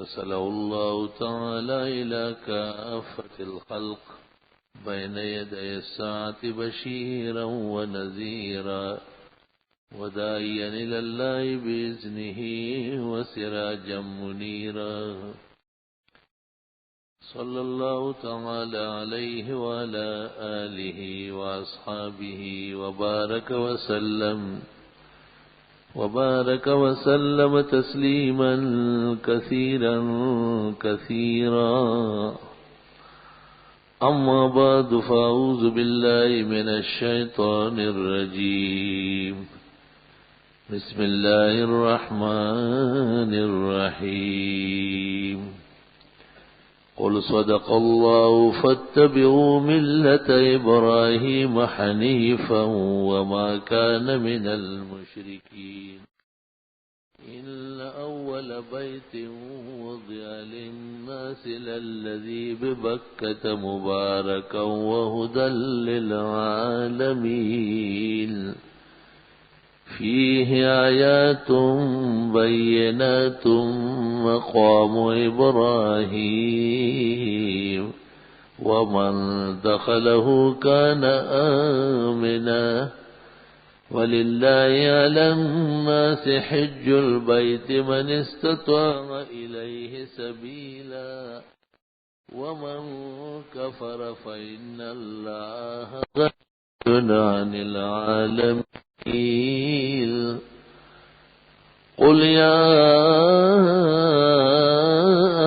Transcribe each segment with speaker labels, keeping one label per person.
Speaker 1: أرسله الله تعالى إلى كافة الخلق بين يدي الساعة بشيرا ونذيرا وداعيا إلى الله بإذنه وسراجا منيرا صلى الله تعالى عليه وعلى آله وأصحابه وبارك وسلم تسليما كثيرا كثيرا. أما بعد فأعوذ بالله من الشيطان الرجيم. بسم الله الرحمن الرحيم. قل صدق الله فاتبعوا ملة إبراهيم حنيفا وما كان من المشركين. إن أول بيت وضع للناس للذي ببكة مباركا وهدى للعالمين فيه آيات بينات مقام إبراهيم ومن دخله كان آمنا ولله على الناس حج البيت من استطاع إليه سبيلا ومن كفر فإن الله غني عن العالمين. قل يا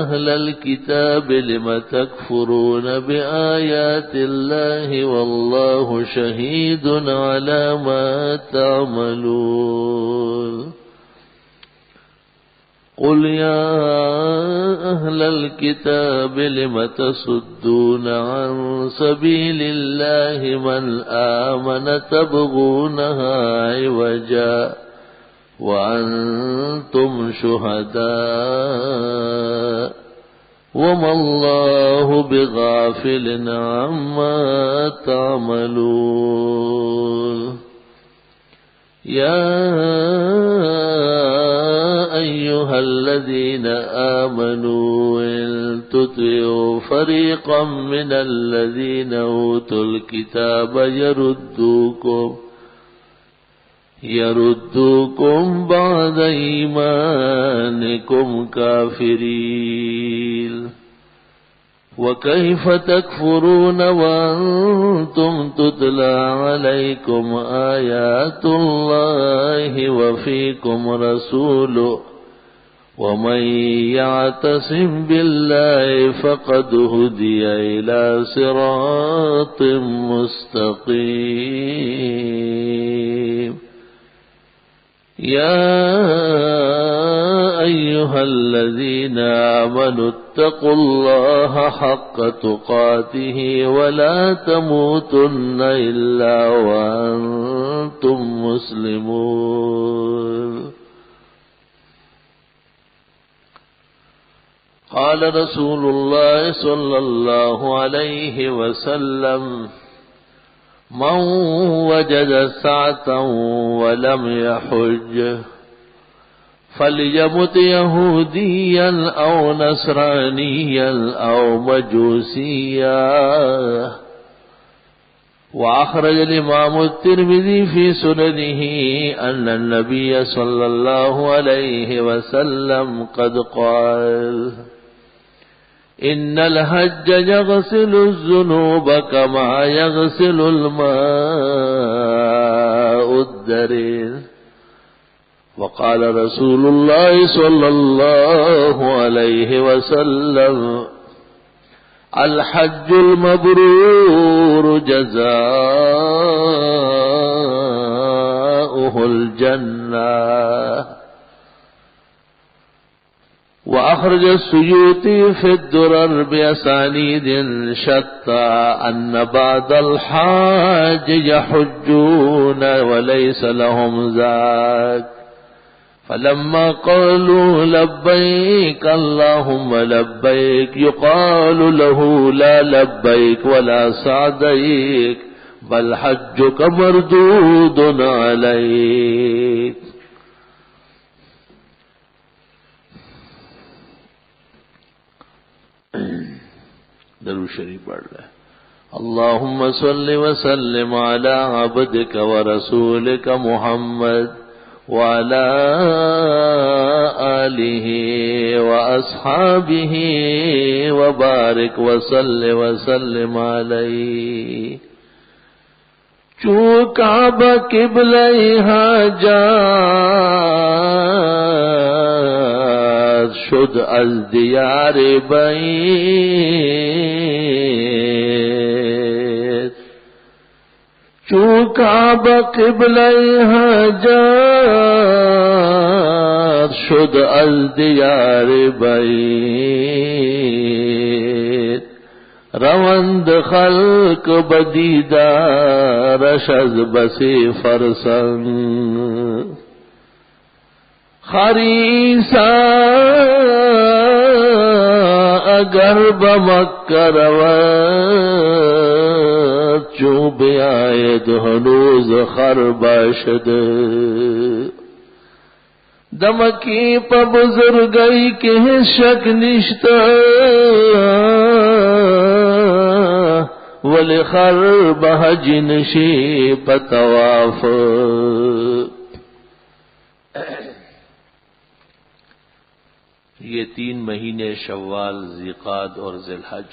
Speaker 1: أهل الكتاب لم تكفرون بآيات الله والله شهيد على ما تعملون. قل يا أهل الكتاب لم تصدون عن سبيل الله من آمن تبغونها عوجا وأنتم شهداء وما الله بغافل عما تعملون. يا أيها الذين آمنوا إن تطيعوا فريقا من الذين أوتوا الكتاب يردوكم بعد إيمانكم كافرين. وكيف تكفرون وأنتم تتلى عليكم آيات الله وفيكم رسوله ومن يعتصم بالله فقد هدي إلى صراط مستقيم. يا أيها الذين آمنوا اتقوا الله حق تقاته ولا تموتن إلا وأنتم مسلمون. قال رسول الله صلى الله عليه وسلم: من وجد سعة ولم يحج فليمت يهوديا أو نصرانيا أو مجوسيا. وأخرج الإمام الترمذي في سننه أن النبي صلى الله عليه وسلم قد قال: إن الحج يغسل الذنوب كما يغسل الماء الدرين. وقال رسول الله صلى الله عليه وسلم: الحج المبرور جزاؤه الجنة. وأخرج السيوطي في الدرر بأسانيد شتى أن بعض الحاج يحجون وليس لهم ذاك، فلما قالوا لبيك اللهم لبيك يقال له لا لبيك ولا سعديك بل حجك مردود عليك. درود شریف پڑھ لیں. اللهم صل وسلم على عبدك ورسولك محمد وعلى آله وأصحابه وبارك وسلم عليه. چو کعبہ قبلہ حاجات شد از دیار بعید. چو کعبہ قبلہ حاجات شد از دیار بعید. روند خلق بدیدارش از بسی فرسنگ. خریسا اگر بمکہ رود چون بیاید ہنوز خر باشد. دمکی پا بزرگئی کے شک نشتا ولی خر بحج نشی پا طواف. یہ 3 مہینے شوال، ذیقعد اور ذی الحج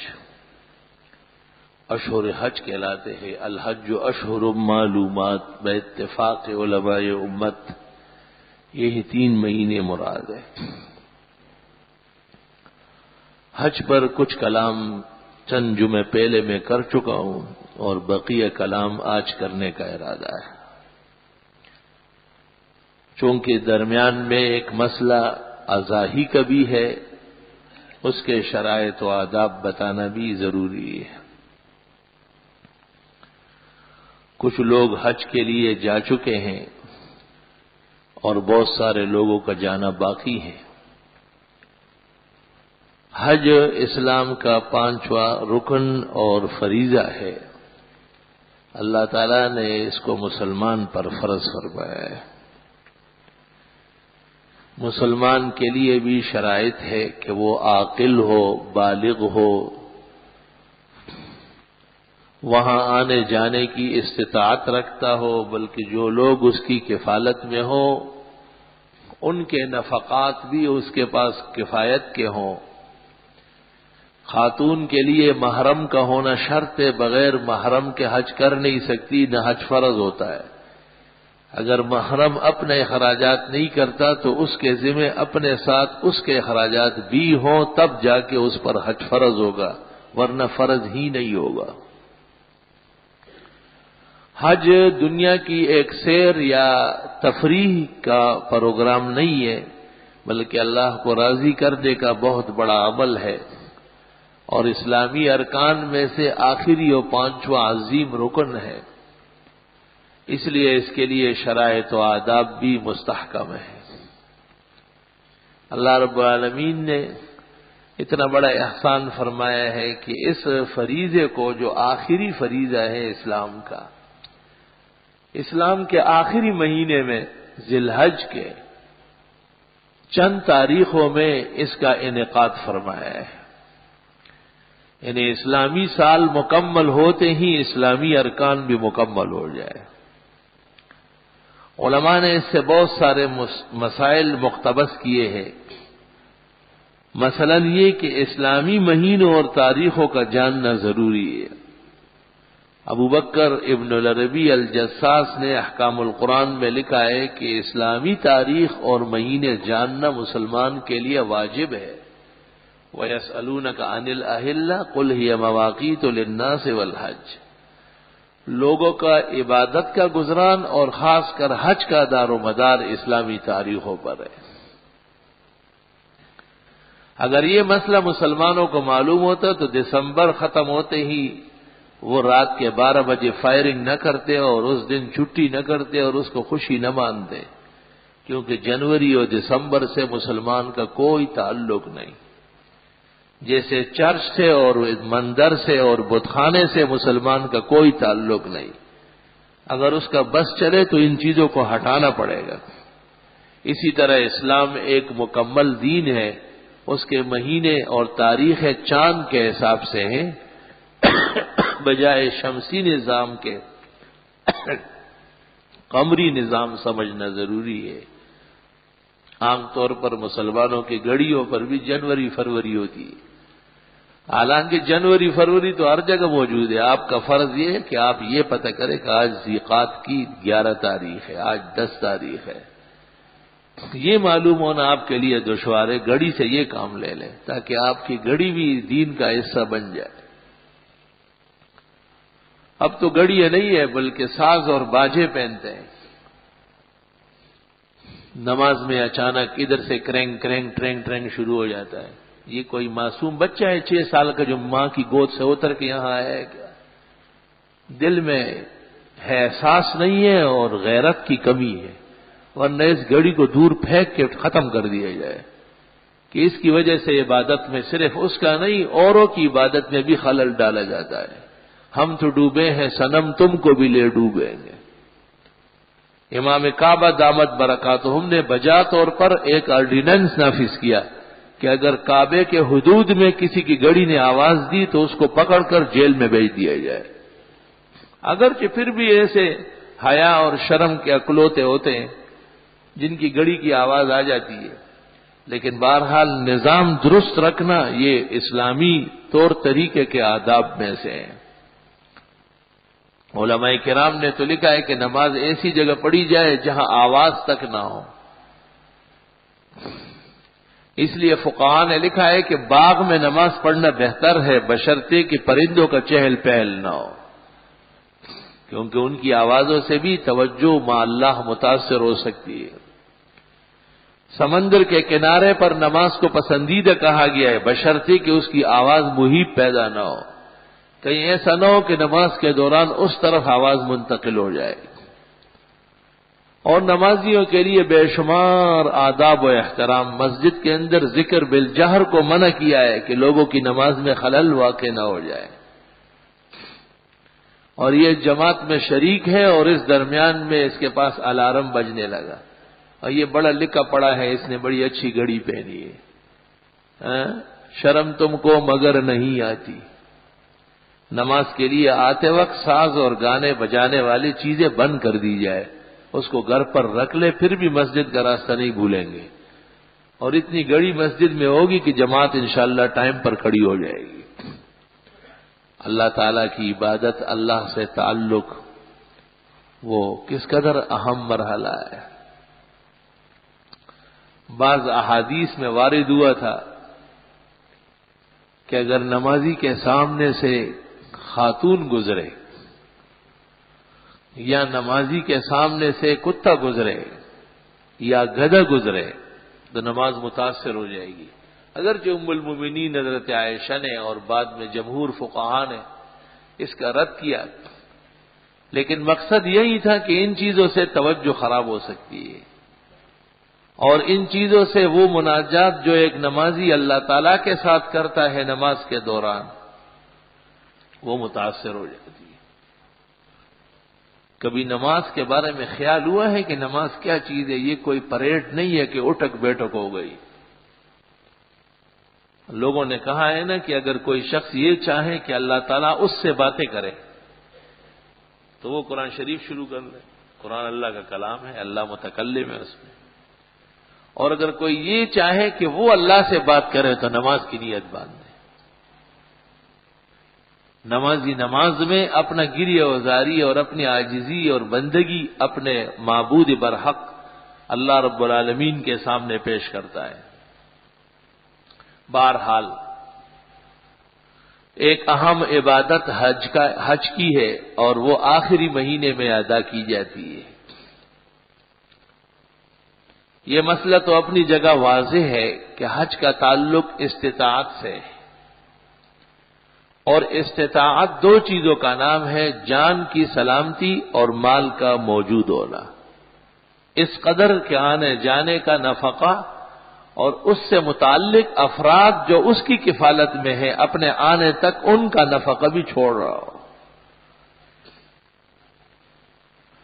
Speaker 1: اشہر حج کہلاتے ہیں. الحج اشہر معلومات باتفاق علماء امت. یہی 3 مہینے مراد ہے. حج پر کچھ کلام چند جمعے پہلے میں کر چکا ہوں اور بقیہ کلام آج کرنے کا ارادہ ہے. چونکہ درمیان میں ایک مسئلہ اضاحی کا بھی ہے، اس کے شرائط و آداب بتانا بھی ضروری ہے. کچھ لوگ حج کے لیے جا چکے ہیں اور بہت سارے لوگوں کا جانا باقی ہے. حج اسلام کا 5واں رکن اور فریضہ ہے. اللہ تعالیٰ نے اس کو مسلمان پر فرض فرمایا ہے. مسلمان کے لیے بھی شرائط ہے کہ وہ عاقل ہو، بالغ ہو، وہاں آنے جانے کی استطاعت رکھتا ہو، بلکہ جو لوگ اس کی کفالت میں ہوں ان کے نفقات بھی اس کے پاس کفایت کے ہوں. خاتون کے لیے محرم کا ہونا شرط ہے، بغیر محرم کے حج کر نہیں سکتی، نہ حج فرض ہوتا ہے. اگر محرم اپنے اخراجات نہیں کرتا تو اس کے ذمہ اپنے ساتھ اس کے اخراجات بھی ہوں، تب جا کے اس پر حج فرض ہوگا، ورنہ فرض ہی نہیں ہوگا. حج دنیا کی ایک سیر یا تفریح کا پروگرام نہیں ہے، بلکہ اللہ کو راضی کرنے کا بہت بڑا عمل ہے اور اسلامی ارکان میں سے آخری اور 5واں عظیم رکن ہے. اس لیے اس کے لیے شرائط و آداب بھی مستحکم ہے. اللہ رب العالمین نے اتنا بڑا احسان فرمایا ہے کہ اس فریضے کو، جو آخری فریضہ ہے اسلام کا، اسلام کے آخری مہینے میں ذی الحج کے چند تاریخوں میں اس کا انعقاد فرمایا ہے. یعنی اسلامی سال مکمل ہوتے ہی اسلامی ارکان بھی مکمل ہو جائے. علماء نے اس سے بہت سارے مسائل مقتبس کیے ہیں. مثلا یہ کہ اسلامی مہینوں اور تاریخوں کا جاننا ضروری ہے. ابو بکر ابن العربی الجساس نے احکام القرآن میں لکھا ہے کہ اسلامی تاریخ اور مہینے جاننا مسلمان کے لیے واجب ہے. وَيَسْأَلُونَكَ عَنِ الْأَهِلَّةِ قُلْ هِيَ مَوَاقِيتُ لِلنَّاسِ وَالْحَجِّ. لوگوں کا عبادت کا گزران اور خاص کر حج کا دار و مدار اسلامی تاریخوں پر ہے. اگر یہ مسئلہ مسلمانوں کو معلوم ہوتا تو دسمبر ختم ہوتے ہی وہ رات کے 12 بجے فائرنگ نہ کرتے اور اس دن چھٹی نہ کرتے اور اس کو خوشی نہ مانتے، کیونکہ جنوری اور دسمبر سے مسلمان کا کوئی تعلق نہیں. جیسے چرچ سے اور مندر سے اور بت خانے سے مسلمان کا کوئی تعلق نہیں. اگر اس کا بس چلے تو ان چیزوں کو ہٹانا پڑے گا. اسی طرح اسلام ایک مکمل دین ہے، اس کے مہینے اور تاریخ چاند کے حساب سے ہیں بجائے شمسی نظام کے قمری نظام سمجھنا ضروری ہے۔ عام طور پر مسلمانوں کی گھڑیوں پر بھی جنوری فروری ہوتی ہے، حالانکہ جنوری فروری تو ہر جگہ موجود ہے۔ آپ کا فرض یہ ہے کہ آپ یہ پتہ کریں کہ آج ذیقات کی 11 تاریخ ہے، آج 10 تاریخ ہے۔ یہ معلوم ہونا آپ کے لیے دشوار ہے، گھڑی سے یہ کام لے لیں تاکہ آپ کی گھڑی بھی دین کا حصہ بن جائے۔ اب تو گھڑیاں نہیں ہے بلکہ ساز اور باجے پہنتے ہیں۔ نماز میں اچانک ادھر سے کرینگ کرینگ ٹرینگ ٹرینگ شروع ہو جاتا ہے۔ یہ کوئی معصوم بچہ ہے 6 سال کا جو ماں کی گود سے اتر کے یہاں آیا ہے کیا؟ دل میں ہے احساس نہیں ہے اور غیرت کی کمی ہے، ورنہ اس گھڑی کو دور پھینک کے ختم کر دیا جائے کہ اس کی وجہ سے عبادت میں صرف اس کا نہیں اوروں کی عبادت میں بھی خلل ڈالا جاتا ہے۔ ہم تو ڈوبے ہیں صنم تم کو بھی لے ڈوبیں گے۔ امام کعبہ دامت برکاتہم نے بجا طور پر ایک آرڈیننس نافذ کیا کہ اگر کعبے کے حدود میں کسی کی گھڑی نے آواز دی تو اس کو پکڑ کر جیل میں بھیج دیا جائے۔ اگرچہ پھر بھی ایسے حیا اور شرم کے اکلوتے ہوتے ہیں جن کی گھڑی کی آواز آ جاتی ہے، لیکن بہرحال نظام درست رکھنا یہ اسلامی طور طریقے کے آداب میں سے ہے۔ علماء کرام نے تو لکھا ہے کہ نماز ایسی جگہ پڑھی جائے جہاں آواز تک نہ ہو۔ اس لیے فقہاء نے لکھا ہے کہ باغ میں نماز پڑھنا بہتر ہے بشرطے کہ پرندوں کا چہل پہل نہ ہو، کیونکہ ان کی آوازوں سے بھی توجہ مع اللہ متاثر ہو سکتی ہے۔ سمندر کے کنارے پر نماز کو پسندیدہ کہا گیا ہے بشرطے کہ اس کی آواز مہیب پیدا نہ ہو، کہیں ایسا نہ ہو کہ نماز کے دوران اس طرف آواز منتقل ہو جائے۔ اور نمازیوں کے لیے بے شمار آداب و احترام، مسجد کے اندر ذکر بالجہر کو منع کیا ہے کہ لوگوں کی نماز میں خلل واقع نہ ہو جائے۔ اور یہ جماعت میں شریک ہے اور اس درمیان میں اس کے پاس الارم بجنے لگا اور یہ بڑا لکھا پڑا ہے، اس نے بڑی اچھی گھڑی پہنی ہے، شرم تم کو مگر نہیں آتی۔ نماز کے لیے آتے وقت ساز اور گانے بجانے والی چیزیں بند کر دی جائے، اس کو گھر پر رکھ لے، پھر بھی مسجد کا راستہ نہیں بھولیں گے۔ اور اتنی گھڑی مسجد میں ہوگی کہ جماعت انشاءاللہ ٹائم پر کھڑی ہو جائے گی۔ اللہ تعالیٰ کی عبادت، اللہ سے تعلق، وہ کس قدر اہم مرحلہ ہے۔ بعض احادیث میں وارد ہوا تھا کہ اگر نمازی کے سامنے سے خاتون گزرے یا نمازی کے سامنے سے کتا گزرے یا گدھا گزرے تو نماز متاثر ہو جائے گی۔ اگرچہ ام المومنین حضرت عائشہ نے اور بعد میں جمہور فقہاء نے اس کا رد کیا، لیکن مقصد یہی تھا کہ ان چیزوں سے توجہ خراب ہو سکتی ہے، اور ان چیزوں سے وہ مناجات جو ایک نمازی اللہ تعالیٰ کے ساتھ کرتا ہے نماز کے دوران، وہ متاثر ہو جاتی ہے۔ کبھی نماز کے بارے میں خیال ہوا ہے کہ نماز کیا چیز ہے؟ یہ کوئی پریڈ نہیں ہے کہ اٹھک بیٹھک ہو گئی۔ لوگوں نے کہا ہے نا کہ اگر کوئی شخص یہ چاہے کہ اللہ تعالیٰ اس سے باتیں کرے تو وہ قرآن شریف شروع کر لے۔ قرآن اللہ کا کلام ہے، اللہ متکلم ہے اس میں۔ اور اگر کوئی یہ چاہے کہ وہ اللہ سے بات کرے تو نماز کی نیت باندھے۔ نمازی نماز میں اپنا گریہ وزاری اور اپنی عاجزی اور بندگی اپنے معبود برحق اللہ رب العالمین کے سامنے پیش کرتا ہے۔ بہرحال ایک اہم عبادت حج کی ہے اور وہ آخری مہینے میں ادا کی جاتی ہے۔ یہ مسئلہ تو اپنی جگہ واضح ہے کہ حج کا تعلق استطاعت سے ہے، اور استطاعت دو چیزوں کا نام ہے، جان کی سلامتی اور مال کا موجود ہونا۔ اس قدر کے آنے جانے کا نفقہ اور اس سے متعلق افراد جو اس کی کفالت میں ہے اپنے آنے تک ان کا نفقہ بھی چھوڑ رہا ہو۔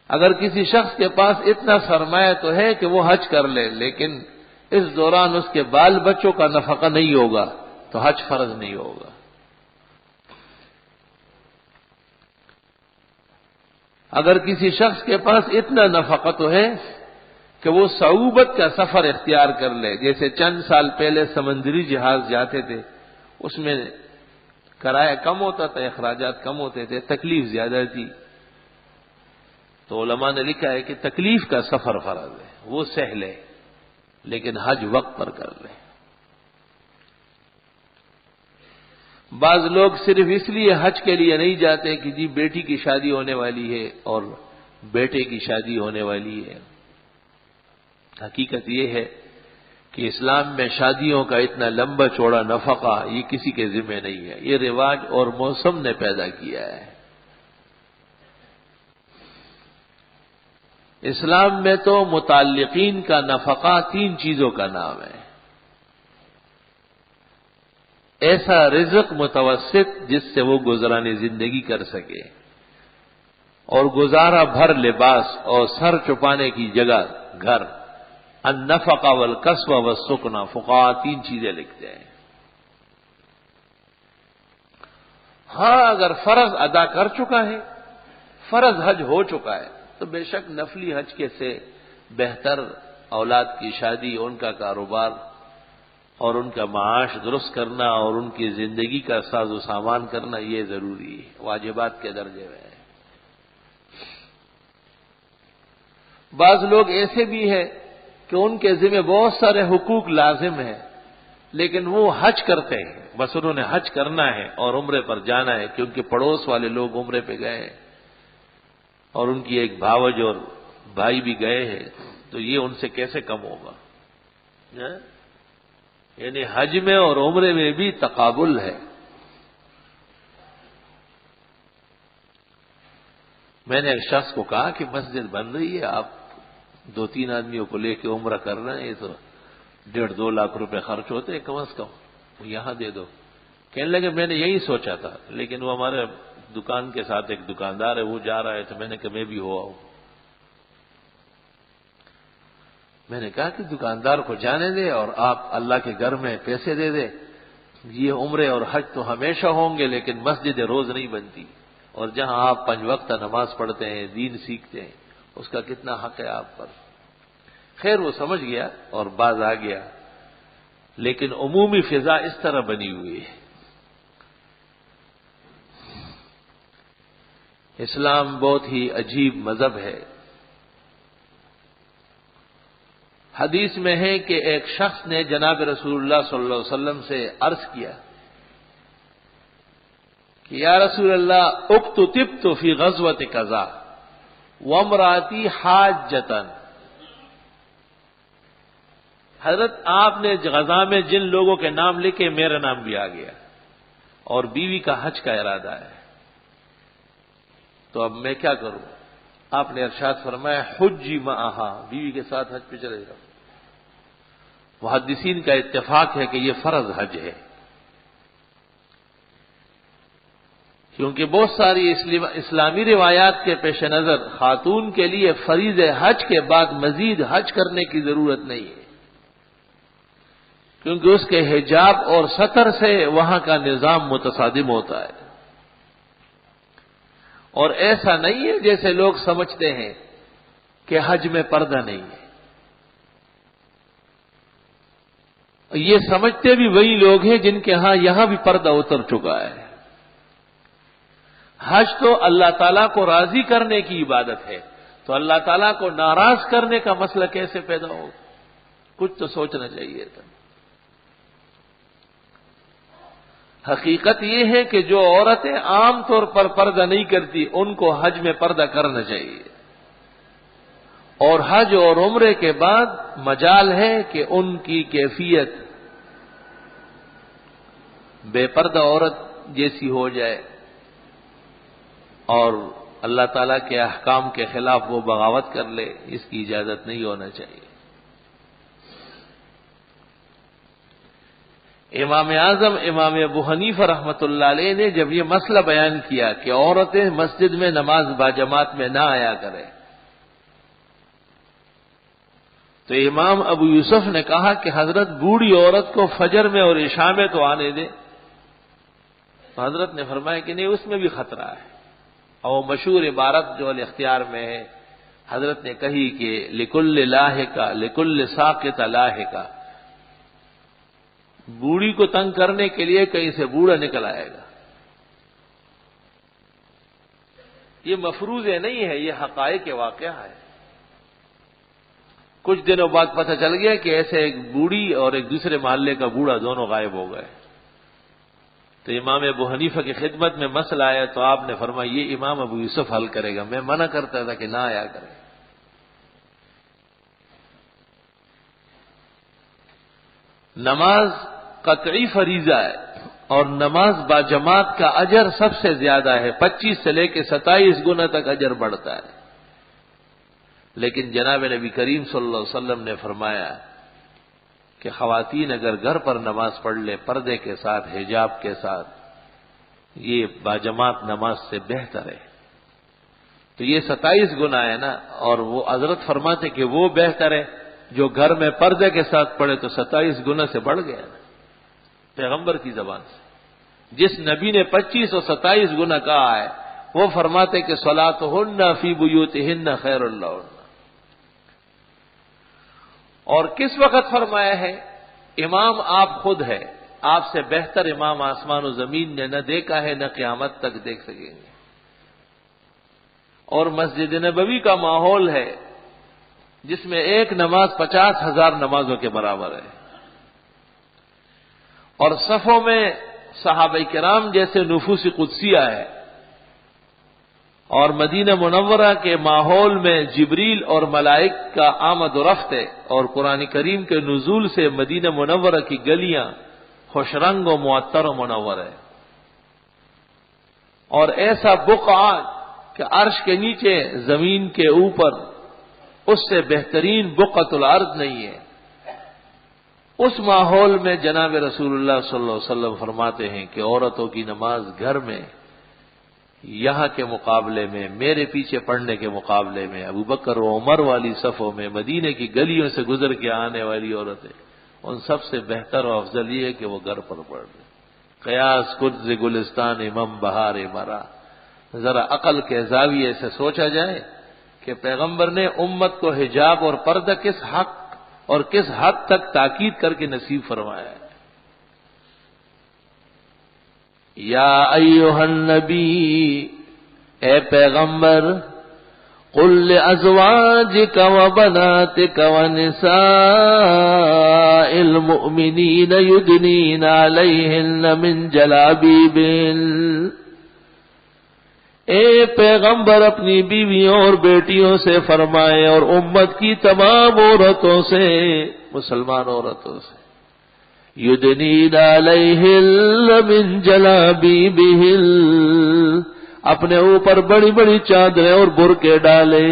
Speaker 1: اگر کسی شخص کے پاس اتنا سرمایہ تو ہے کہ وہ حج کر لے، لیکن اس دوران اس کے بال بچوں کا نفقہ نہیں ہوگا تو حج فرض نہیں ہوگا۔ اگر کسی شخص کے پاس اتنا نفقہ تو ہے کہ وہ صعوبت کا سفر اختیار کر لے، جیسے چند سال پہلے سمندری جہاز جاتے تھے، اس میں کرایہ کم ہوتا تھا، اخراجات کم ہوتے تھے، تکلیف زیادہ تھی، تو علماء نے لکھا ہے کہ تکلیف کا سفر فرض ہے، وہ سہ لے، لیکن حج وقت پر کر لے۔ بعض لوگ صرف اس لیے حج کے لیے نہیں جاتے کہ جی بیٹی کی شادی ہونے والی ہے اور بیٹے کی شادی ہونے والی ہے۔ حقیقت یہ ہے کہ اسلام میں شادیوں کا اتنا لمبا چوڑا نفقہ یہ کسی کے ذمہ نہیں ہے، یہ رواج اور موسم نے پیدا کیا ہے۔ اسلام میں تو متعلقین کا نفقہ 3 چیزوں کا نام ہے۔ ایسا رزق متوسط جس سے وہ گزرانی زندگی کر سکے، اور گزارا بھر لباس اور سر چھپانے کی جگہ گھر، النفقہ والکسوہ والسکنہ، فقہاء 3 چیزیں لکھتے ہیں۔ ہاں اگر فرض ادا کر چکا ہے، فرض حج ہو چکا ہے، تو بے شک نفلی حج کے سے بہتر اولاد کی شادی، ان کا کاروبار اور ان کا معاش درست کرنا اور ان کی زندگی کا ساز و سامان کرنا یہ ضروری ہے، واجبات کے درجے میں ہے۔ بعض لوگ ایسے بھی ہیں کہ ان کے ذمہ بہت سارے حقوق لازم ہیں، لیکن وہ حج کرتے ہیں، بس انہوں نے حج کرنا ہے اور عمرے پر جانا ہے کیونکہ پڑوس والے لوگ عمرے پہ گئے ہیں اور ان کی ایک بھاوج اور بھائی بھی گئے ہیں، تو یہ ان سے کیسے کم ہوگا؟ یعنی حج میں اور عمرے میں بھی تقابل ہے۔ میں نے ایک شخص کو کہا کہ مسجد بن رہی ہے، آپ 2-3 آدمیوں کو لے کے عمرہ کر رہے ہیں، تو 1.5-2 لاکھ روپے خرچ ہوتے ہیں کم از کم، یہاں دے دو۔ کہنے لگے میں نے یہی سوچا تھا، لیکن وہ ہمارے دکان کے ساتھ ایک دکاندار ہے، وہ جا رہا ہے، تو میں نے کہا میں بھی ہو آؤں۔ میں نے کہا کہ دکاندار کو جانے دے اور آپ اللہ کے گھر میں پیسے دے دے، یہ عمرے اور حج تو ہمیشہ ہوں گے، لیکن مسجد روز نہیں بنتی، اور جہاں آپ 5 وقت نماز پڑھتے ہیں، دین سیکھتے ہیں، اس کا کتنا حق ہے آپ پر۔ خیر وہ سمجھ گیا اور باز آ گیا، لیکن عمومی فضا اس طرح بنی ہوئی ہے۔ اسلام بہت ہی عجیب مذہب ہے۔ حدیث میں ہے کہ ایک شخص نے جناب رسول اللہ صلی اللہ علیہ وسلم سے عرض کیا کہ یا رسول اللہ اکتتبت فی غزوۃ کذا وامراتی حاجۃ۔ حضرت آپ نے غزہ میں جن لوگوں کے نام لکھے میرا نام بھی آ گیا، اور بیوی کا حج کا ارادہ ہے، تو اب میں کیا کروں؟ آپ نے ارشاد فرمایا حجی معہا، بیوی کے ساتھ حج پہ چلے جاؤ۔ محدثین کا اتفاق ہے کہ یہ فرض حج ہے، کیونکہ بہت ساری اسلامی روایات کے پیش نظر خاتون کے لیے فریض حج کے بعد مزید حج کرنے کی ضرورت نہیں ہے، کیونکہ اس کے حجاب اور ستر سے وہاں کا نظام متصادم ہوتا ہے۔ اور ایسا نہیں ہے جیسے لوگ سمجھتے ہیں کہ حج میں پردہ نہیں ہے، یہ سمجھتے بھی وہی لوگ ہیں جن کے ہاں یہاں بھی پردہ اتر چکا ہے۔ حج تو اللہ تعالیٰ کو راضی کرنے کی عبادت ہے، تو اللہ تعالیٰ کو ناراض کرنے کا مسئلہ کیسے پیدا ہو؟ کچھ تو سوچنا چاہیے تھا۔ حقیقت یہ ہے کہ جو عورتیں عام طور پر پردہ نہیں کرتی ان کو حج میں پردہ کرنا چاہیے، اور حج اور عمرے کے بعد مجال ہے کہ ان کی کیفیت بے پردہ عورت جیسی ہو جائے، اور اللہ تعالیٰ کے احکام کے خلاف وہ بغاوت کر لے، اس کی اجازت نہیں ہونا چاہیے۔ امام اعظم امام ابو حنیفہ رحمۃ اللہ علیہ نے جب یہ مسئلہ بیان کیا کہ عورتیں مسجد میں نماز باجماعت میں نہ آیا کریں، تو امام ابو یوسف نے کہا کہ حضرت بوڑھی عورت کو فجر میں اور عشاء میں تو آنے دیں. تو حضرت نے فرمایا کہ نہیں، اس میں بھی خطرہ ہے. اور مشہور عبارت جو الاختیار میں ہے، حضرت نے کہی کہ لکل لاحقہ لکل ساقط لاحقہ، بوڑھی کو تنگ کرنے کے لیے کہیں سے بوڑھا نکل آئے گا. یہ مفروضے نہیں ہے، یہ حقائق واقعہ ہے. کچھ دنوں بعد پتہ چل گیا کہ ایسے ایک بوڑھی اور ایک دوسرے محلے کا بوڑھا دونوں غائب ہو گئے. تو امام ابو حنیفہ کی خدمت میں مسئلہ آیا تو آپ نے فرمایا یہ امام ابو یوسف حل کرے گا، میں منع کرتا تھا کہ نہ آیا کرے. نماز قطعی فریضہ ہے اور نماز باجماعت کا اجر سب سے زیادہ ہے، 25 سے لے کے 27 گنا تک اجر بڑھتا ہے. لیکن جناب نبی کریم صلی اللہ علیہ وسلم نے فرمایا کہ خواتین اگر گھر پر نماز پڑھ لیں پردے کے ساتھ، حجاب کے ساتھ، یہ باجماعت نماز سے بہتر ہے. تو یہ 27 گنا ہے نا، اور وہ حضرت فرماتے کہ وہ بہتر ہے جو گھر میں پردے کے ساتھ پڑھے، تو 27 گنا سے بڑھ گیا نا پیغمبر کی زبان سے. جس نبی نے 25 اور 27 گنا کہا ہے وہ فرماتے کہ صلاتہن فی بیوتہن خیر لہن. اور کس وقت فرمایا ہے؟ امام آپ خود ہے، آپ سے بہتر امام آسمان و زمین نے نہ دیکھا ہے، نہ قیامت تک دیکھ سکیں گے. اور مسجد نبوی کا ماحول ہے جس میں ایک نماز 50,000 نمازوں کے برابر ہے. اور صفوں میں صحابہ کرام جیسے نفوس قدسیہ ہے. اور مدینہ منورہ کے ماحول میں جبریل اور ملائک کا آمد و رفت ہے، اور قرآن کریم کے نزول سے مدینہ منورہ کی گلیاں خوش رنگ و معطر و منور ہے. اور ایسا بقعہ کہ عرش کے نیچے زمین کے اوپر اس سے بہترین بقعۃ الارض نہیں ہے. اس ماحول میں جناب رسول اللہ صلی اللہ علیہ وسلم فرماتے ہیں کہ عورتوں کی نماز گھر میں یہاں کے مقابلے میں، میرے پیچھے پڑھنے کے مقابلے میں، ابو بکر و عمر والی صفوں میں، مدینے کی گلیوں سے گزر کے آنے والی عورتیں، ان سب سے بہتر و افضل یہ ہے کہ وہ گھر پر پڑھ لیں. قیاس قدز گلستان امام بہار مرا. ذرا عقل کے زاویے سے سوچا جائے کہ پیغمبر نے امت کو حجاب اور پردہ کس حق اور کس حد تک تاکید کر کے نصیب فرمایا ہے. یا ایھا النبی، اے پیغمبر، قل لازواجک وبناتک ونساء المؤمنین یدنین علیہن من جلابیبہن. اے پیغمبر اپنی بیویوں اور بیٹیوں سے فرمائے اور امت کی تمام عورتوں سے، مسلمان عورتوں سے، یدنین علیہن من جلابیبہن، اپنے اوپر بڑی بڑی چادریں اور برقعے ڈالے.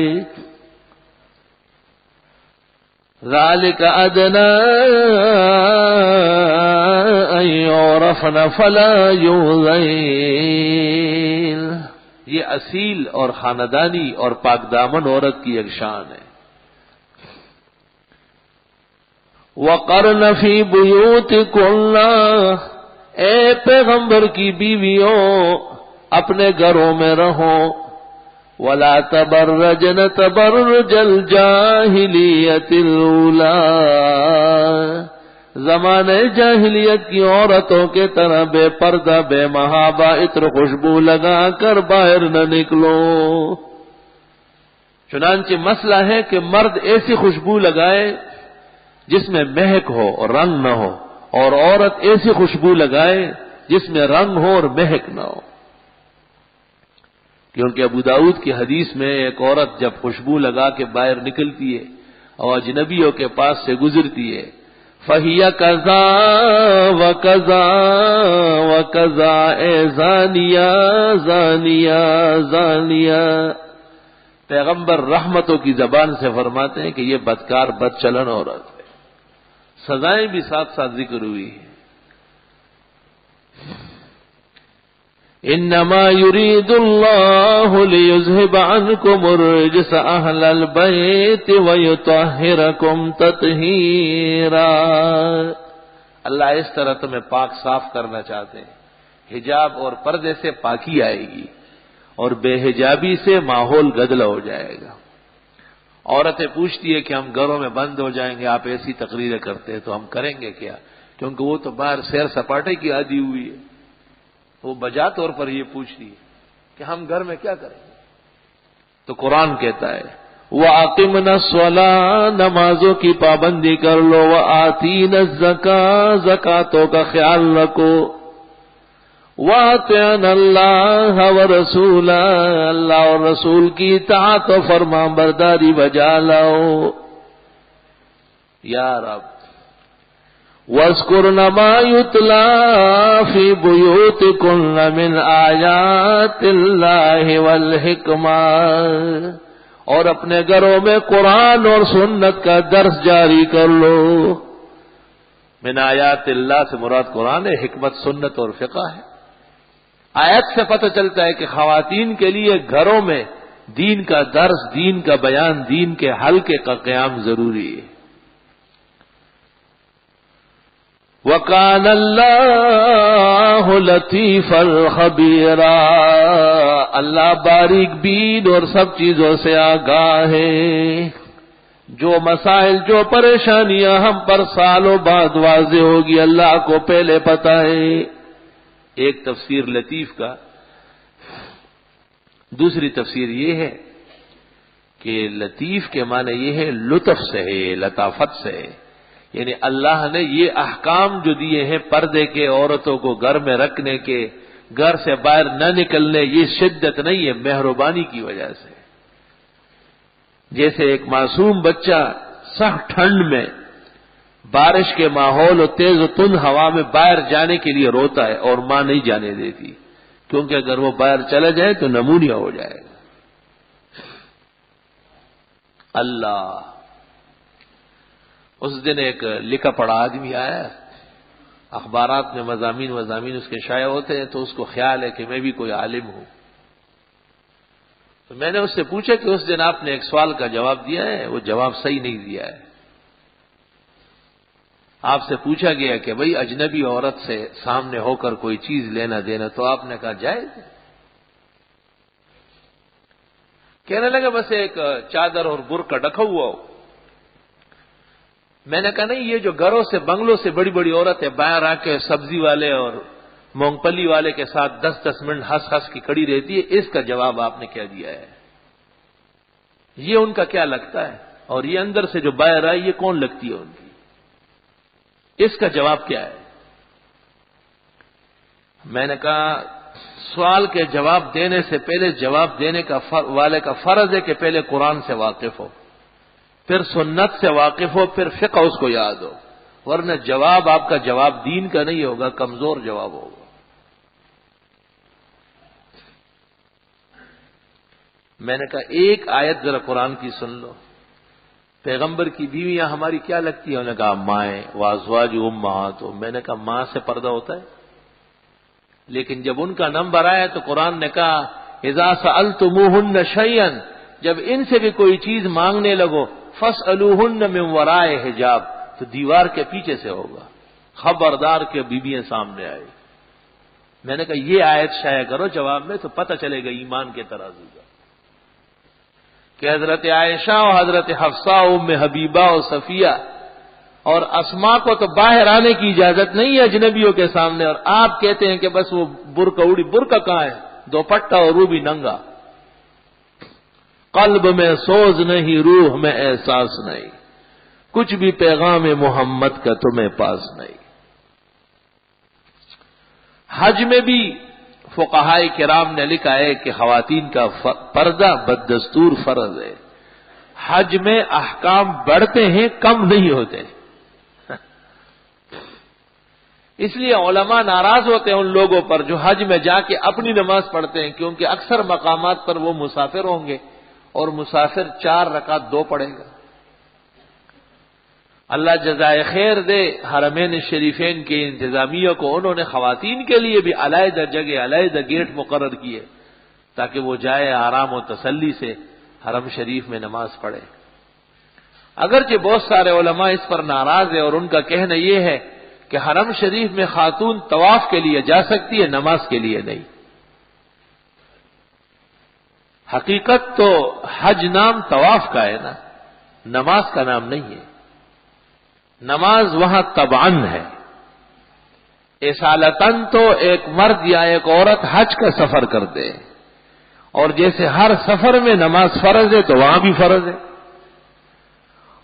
Speaker 1: ذالک ادنی ان یعرفن فلا یؤذین. یہ اصیل اور خاندانی اور پاک دامن عورت کی ایک شان ہے. وقرن فی بیوتکن، اے پیغمبر کی بیویوں اپنے گھروں میں رہو. ولا تبرجن تبرج الجاہلیت الاولی، زمانے جاہلیت کی عورتوں کے طرح بے پردہ بے محابہ عطر خوشبو لگا کر باہر نہ نکلو. چنانچہ مسئلہ ہے کہ مرد ایسی خوشبو لگائے جس میں مہک ہو اور رنگ نہ ہو، اور عورت ایسی خوشبو لگائے جس میں رنگ ہو اور مہک نہ ہو. کیونکہ ابو داؤد کی حدیث میں ایک عورت جب خوشبو لگا کے باہر نکلتی ہے اور اجنبیوں کے پاس سے گزرتی ہے، فَهِيَ كَذَا وَكَذَا وَكَذَا، اے زانیہ زانیہ زانیہ. پیغمبر رحمتوں کی زبان سے فرماتے ہیں کہ یہ بدکار بد چلن عورت ہے. سزائیں بھی ساتھ ساتھ ذکر ہوئی ہیں. انما یرید اللہ لیذہب عنکم الرجس اہل البیت ویطہرکم تطہیرا. اللہ اس طرح تمہیں پاک صاف کرنا چاہتے ہیں. حجاب اور پردے سے پاکی آئے گی اور بے حجابی سے ماحول گدلا ہو جائے گا. عورتیں پوچھتی ہے کہ ہم گھروں میں بند ہو جائیں گے, آپ ایسی تقریریں کرتے ہیں تو ہم کریں گے کیا, کیونکہ وہ تو باہر سیر سپاٹے کی عادی ہوئی ہے. وہ بجا طور پر یہ پوچھتی ہے کہ ہم گھر میں کیا کریں گے. تو قرآن کہتا ہے وَأَقِمْنَا الصَّلَاةَ, نمازوں کی پابندی کر لو, وَآتِينَا الزَّكَاةَ, زکاتوں کا خیال رکھو, وَأَطِعْنَا اللَّهَ وَرَسُولَهُ, اللہ اور رسول کی اطاعت و فرمان برداری بجا لاؤ. یا رب وَاذْكُرْنَ مَا يُتْلَى فِي بُيُوتِكُنَّ مِنْ آيَاتِ اللَّهِ وَالْحِكْمَةِ, اور اپنے گھروں میں قرآن اور سنت کا درس جاری کر لو. من آیات اللہ سے مراد قرآن ہے, حکمت سنت اور فقہ ہے. آیت سے پتہ چلتا ہے کہ خواتین کے لیے گھروں میں دین کا درس, دین کا بیان, دین کے حلقے کا قیام ضروری ہے. وَكَانَ اللَّهُ لَطِيفًا خَبِيرًا, اللہ باریک بین اور سب چیزوں سے آگاہ ہے. جو مسائل, جو پریشانیاں ہم پر سالوں بعد واضح ہوگی, اللہ کو پہلے پتہ ہے. ایک تفسیر لطیف کا. دوسری تفسیر یہ ہے کہ لطیف کے معنی یہ ہے لطف سے ہے, لطافت سے ہے. یعنی اللہ نے یہ احکام جو دیے ہیں پردے کے, عورتوں کو گھر میں رکھنے کے, گھر سے باہر نہ نکلنے, یہ شدت نہیں ہے, مہربانی کی وجہ سے. جیسے ایک معصوم بچہ سخت ٹھنڈ میں, بارش کے ماحول اور تیز و تند ہوا میں باہر جانے کے لیے روتا ہے اور ماں نہیں جانے دیتی, کیونکہ اگر وہ باہر چلا جائے تو نمونیا ہو جائے گا. اللہ, اس دن ایک لکھا پڑھا آدمی آیا, اخبارات میں مضامین اس کے شائع ہوتے ہیں, تو اس کو خیال ہے کہ میں بھی کوئی عالم ہوں. تو میں نے اس سے پوچھا کہ اس دن آپ نے ایک سوال کا جواب دیا ہے, وہ جواب صحیح نہیں دیا ہے. آپ سے پوچھا گیا کہ بھئی اجنبی عورت سے سامنے ہو کر کوئی چیز لینا دینا, تو آپ نے کہا جائز ہے. کہنے لگا بس ایک چادر اور برقع ڈھکا ہوا ہو. میں نے کہا نہیں, یہ جو گھروں سے بنگلوں سے بڑی بڑی عورتیں باہر آ کے سبزی والے اور مونگ پلی والے کے ساتھ 10-10 منٹ ہنس کی کڑی رہتی ہے, اس کا جواب آپ نے کیا دیا ہے؟ یہ ان کا کیا لگتا ہے, اور یہ اندر سے جو باہر آئی یہ کون لگتی ہے ان کی, اس کا جواب کیا ہے؟ میں نے کہا سوال کے جواب دینے سے پہلے جواب دینے کا والے کا فرض ہے کہ پہلے قرآن سے واقف ہو, پھر سنت سے واقف ہو, پھر فقہ اس کو یاد ہو, ورنہ جواب آپ کا جواب دین کا نہیں ہوگا, کمزور جواب ہوگا. میں نے کہا ایک آیت ذرا قرآن کی سن لو, پیغمبر کی بیویاں ہماری کیا لگتی ہیں؟ انہوں نے کہا مائیں, وازواج امہاتہم. میں نے کہا ماں سے پردہ ہوتا ہے, لیکن جب ان کا نمبر آیا تو قرآن نے کہا اذا سألتموہن شیئا, جب ان سے بھی کوئی چیز مانگنے لگو فاسألوہن من وراء حجاب, تو دیوار کے پیچھے سے ہوگا, خبردار کے بیویاں سامنے آئی. میں نے کہا یہ آیت شائع کرو جواب میں, تو پتہ چلے گا ایمان کے ترازو کا, کہ حضرت عائشہ اور حضرت حفصہ, ام حبیبہ اور صفیہ اور اسما کو تو باہر آنے کی اجازت نہیں ہے اجنبیوں کے سامنے, اور آپ کہتے ہیں کہ بس وہ برقع اڑی. برقع کہاں ہے؟ دوپٹہ اور روبی ننگا. قلب میں سوز نہیں, روح میں احساس نہیں, کچھ بھی پیغام محمد کا تمہیں پاس نہیں. حج میں بھی فقہائے کرام نے لکھا ہے کہ خواتین کا پردہ بددستور فرض ہے. حج میں احکام بڑھتے ہیں, کم نہیں ہوتے. اس لیے علماء ناراض ہوتے ہیں ان لوگوں پر جو حج میں جا کے اپنی نماز پڑھتے ہیں, کیونکہ اکثر مقامات پر وہ مسافر ہوں گے, اور مسافر 4 رکعت 2 پڑھے گا. اللہ جزائے خیر دے حرمین شریفین کے انتظامیہ کو، انہوں نے خواتین کے لیے بھی علیحدہ جگہ علیحدہ گیٹ مقرر کیے تاکہ وہ جائے آرام و تسلی سے حرم شریف میں نماز پڑھے۔ اگرچہ بہت سارے علماء اس پر ناراض ہیں اور ان کا کہنا یہ ہے کہ حرم شریف میں خاتون طواف کے لیے جا سکتی ہے، نماز کے لیے نہیں۔ حقیقت تو حج نام طواف کا ہے نا، نماز کا نام نہیں ہے۔ نماز وہاں تبعاً ہے، اصالتاً تو ایک مرد یا ایک عورت حج کا سفر کر دے، اور جیسے ہر سفر میں نماز فرض ہے تو وہاں بھی فرض ہے۔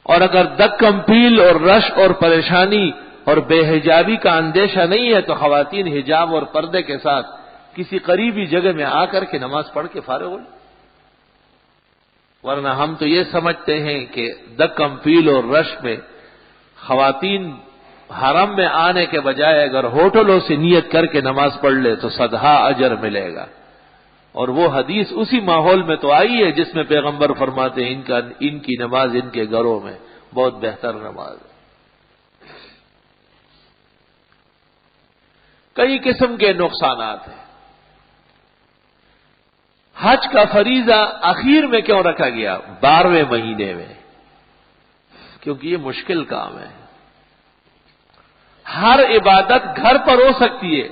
Speaker 1: اور اگر دکم پیل اور رش اور پریشانی اور بے حجابی کا اندیشہ نہیں ہے تو خواتین حجاب اور پردے کے ساتھ کسی قریبی جگہ میں آ کر کے نماز پڑھ کے فارغ ہو جائے۔ ورنہ ہم تو یہ سمجھتے ہیں کہ دکم پیل اور رش میں خواتین حرم میں آنے کے بجائے اگر ہوٹلوں سے نیت کر کے نماز پڑھ لے تو صدہا اجر ملے گا، اور وہ حدیث اسی ماحول میں تو آئی ہے جس میں پیغمبر فرماتے ہیں ان کی نماز ان کے گھروں میں بہت بہتر نماز ہے۔ کئی قسم کے نقصانات ہیں۔ حج کا فریضہ اخیر میں کیوں رکھا گیا؟ 12ویں مہینے میں، کیونکہ یہ مشکل کام ہے۔ ہر عبادت گھر پر ہو سکتی ہے،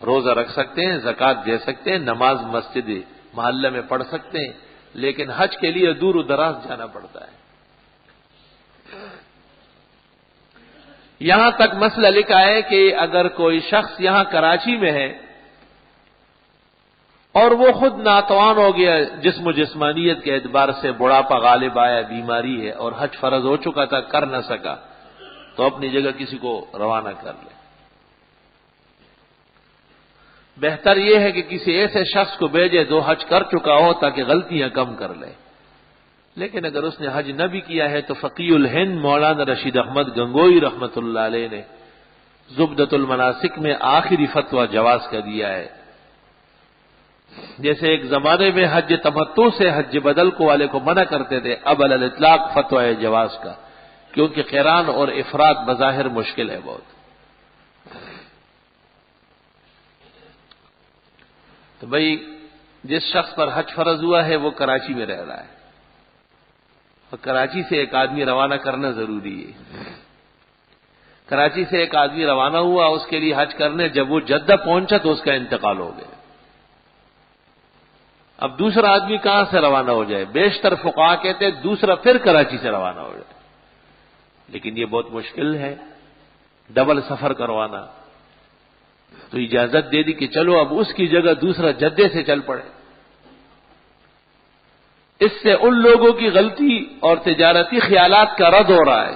Speaker 1: روزہ رکھ سکتے ہیں، زکوٰۃ دے سکتے ہیں، نماز مسجد محلے میں پڑھ سکتے ہیں، لیکن حج کے لیے دور و دراز جانا پڑتا ہے۔ یہاں تک مسئلہ لکھا ہے کہ اگر کوئی شخص یہاں کراچی میں ہے اور وہ خود ناتوان ہو گیا، جسم و جسمانیت کے اعتبار سے بڑھاپا غالب آیا، بیماری ہے اور حج فرض ہو چکا تھا، کر نہ سکا، تو اپنی جگہ کسی کو روانہ کر لے۔ بہتر یہ ہے کہ کسی ایسے شخص کو بھیجے جو حج کر چکا ہو تاکہ غلطیاں کم کر لے۔ لیکن اگر اس نے حج نہ بھی کیا ہے تو فقیہ الہند مولانا رشید احمد گنگوئی رحمت اللہ علیہ نے زبدۃ المناسک میں آخری فتویٰ جواز کا دیا ہے۔ جیسے ایک زمانے میں حج تمتع سے حج بدل کو والے کو منع کرتے تھے، اب علی الاطلاق فتویٰ ہے جواز کا، کیونکہ قران اور افراد بظاہر مشکل ہے بہت۔ تو بھئی جس شخص پر حج فرض ہوا ہے وہ کراچی میں رہ رہا ہے، اور کراچی سے ایک آدمی روانہ کرنا ضروری ہے۔ کراچی سے ایک آدمی روانہ ہوا اس کے لیے حج کرنے، جب وہ جدہ پہنچا تو اس کا انتقال ہو گیا۔ اب دوسرا آدمی کہاں سے روانہ ہو جائے؟ بیشتر فقہا کہتے ہیں دوسرا پھر کراچی سے روانہ ہو جائے، لیکن یہ بہت مشکل ہے ڈبل سفر کروانا۔ تو اجازت دے دی کہ چلو اب اس کی جگہ دوسرا جدے سے چل پڑے۔ اس سے ان لوگوں کی غلطی اور تجارتی خیالات کا رد ہو رہا ہے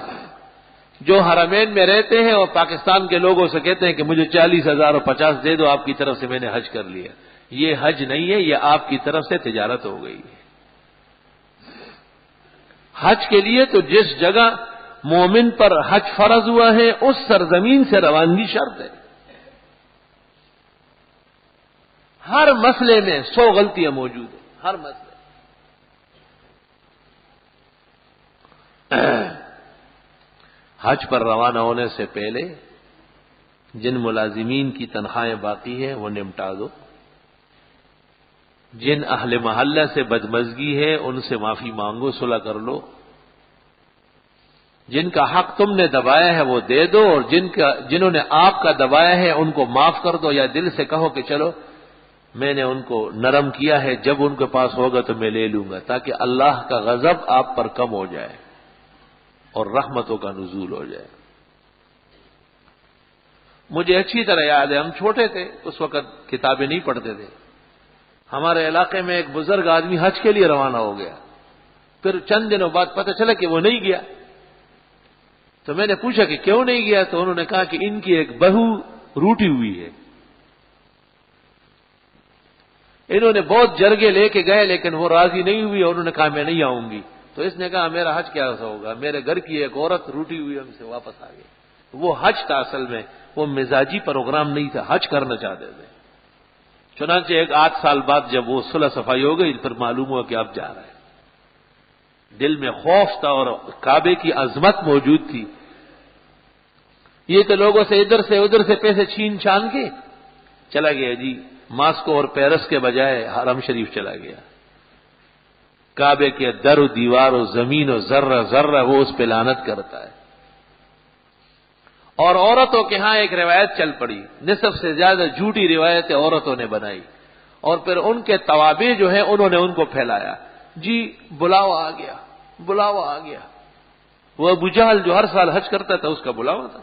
Speaker 1: جو حرمین میں رہتے ہیں اور پاکستان کے لوگوں سے کہتے ہیں کہ مجھے 40,000 اور 50 دے دو، آپ کی طرف سے میں نے حج کر لیا۔ یہ حج نہیں ہے، یہ آپ کی طرف سے تجارت ہو گئی ہے۔ حج کے لیے تو جس جگہ مومن پر حج فرض ہوا ہے اس سرزمین سے روانگی شرط ہے۔ ہر مسئلے میں 100 غلطیاں موجود ہیں، ہر مسئلے۔ حج پر روانہ ہونے سے پہلے جن ملازمین کی تنخواہیں باقی ہیں وہ نمٹا دو، جن اہل محلہ سے بدمزگی ہے ان سے معافی مانگو، صلح کر لو، جن کا حق تم نے دبایا ہے وہ دے دو، اور جنہوں نے آپ کا دبایا ہے ان کو معاف کر دو، یا دل سے کہو کہ چلو میں نے ان کو نرم کیا ہے، جب ان کے پاس ہوگا تو میں لے لوں گا، تاکہ اللہ کا غضب آپ پر کم ہو جائے اور رحمتوں کا نزول ہو جائے۔ مجھے اچھی طرح یاد ہے، ہم چھوٹے تھے اس وقت، کتابیں نہیں پڑھتے تھے۔ ہمارے علاقے میں ایک بزرگ آدمی حج کے لیے روانہ ہو گیا، پھر چند دنوں بعد پتہ چلا کہ وہ نہیں گیا۔ تو میں نے پوچھا کہ کیوں نہیں گیا؟ تو انہوں نے کہا کہ ان کی ایک بہو روٹی ہوئی ہے۔ انہوں نے بہت جرگے لے کے گئے لیکن وہ راضی نہیں ہوئی، اور انہوں نے کہا میں نہیں آؤں گی۔ تو اس نے کہا میرا حج کیا ہوگا، میرے گھر کی ایک عورت روٹی ہوئی ہم سے واپس آ گئی۔ وہ حج تھا اصل میں، وہ مزاجی پروگرام نہیں تھا، حج کرنا چاہتے تھے۔ چنانچہ 8 سال بعد جب وہ صلح صفائی ہو گئی پھر معلوم ہوا کہ اب جا رہا ہے۔ دل میں خوف تھا اور کعبے کی عظمت موجود تھی. یہ تو لوگوں سے ادھر سے پیسے چھین چھان کے چلا گیا جی، ماسکو اور پیرس کے بجائے حرم شریف چلا گیا. کعبے کے در و دیوار و زمین و ذرہ ذرہ وہ اس پہ لعنت کرتا ہے. اور عورتوں کے ہاں ایک روایت چل پڑی، نصف سے زیادہ جھوٹی روایتیں عورتوں نے بنائی، اور پھر ان کے توابع جو ہیں انہوں نے ان کو پھیلایا. جی بلاوا آ گیا، بلاوا آ گیا. وہ ابو جہل جو ہر سال حج کرتا تھا اس کا بلاوا تھا.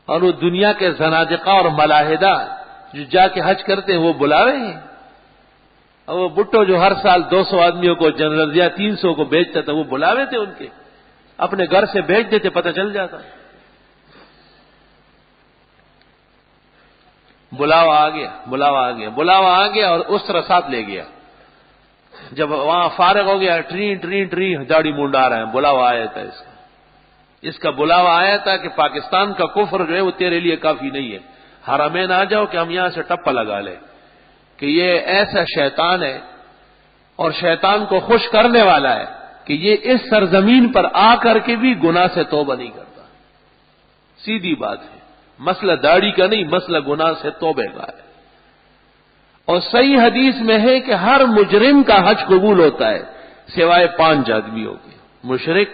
Speaker 1: اور وہ دنیا کے زنادقہ اور ملاحدہ جو جا کے حج کرتے ہیں وہ بلا رہے ہیں. اور وہ بٹو جو ہر سال 200 آدمیوں کو جنرل یا 300 کو بھیجتا تھا وہ بلاوے تھے ان کے، اپنے گھر سے بھیج دیتے، پتہ چل جاتا. بلاوا آ گیا، بلاوا آ گیا، بلاوا آ گیا اور اس طرح ساتھ لے گیا. جب وہاں فارغ ہو گیا، ٹری داڑھی منڈا رہا ہے، بلاوا آیا تھا اس کا بلاوا آیا تھا کہ پاکستان کا کفر جو ہے وہ تیرے لیے کافی نہیں ہے، حرمین آ جاؤ کہ ہم یہاں سے ٹپا لگا لیں کہ یہ ایسا شیطان ہے اور شیطان کو خوش کرنے والا ہے کہ یہ اس سرزمین پر آ کر کے بھی گناہ سے توبہ نہیں کرتا. سیدھی بات ہے، مسئلہ داڑھی کا نہیں، مسئلہ گناہ سے توبہ کا ہے. اور صحیح حدیث میں ہے کہ ہر مجرم کا حج قبول ہوتا ہے سوائے 5 آدمیوں کے. مشرک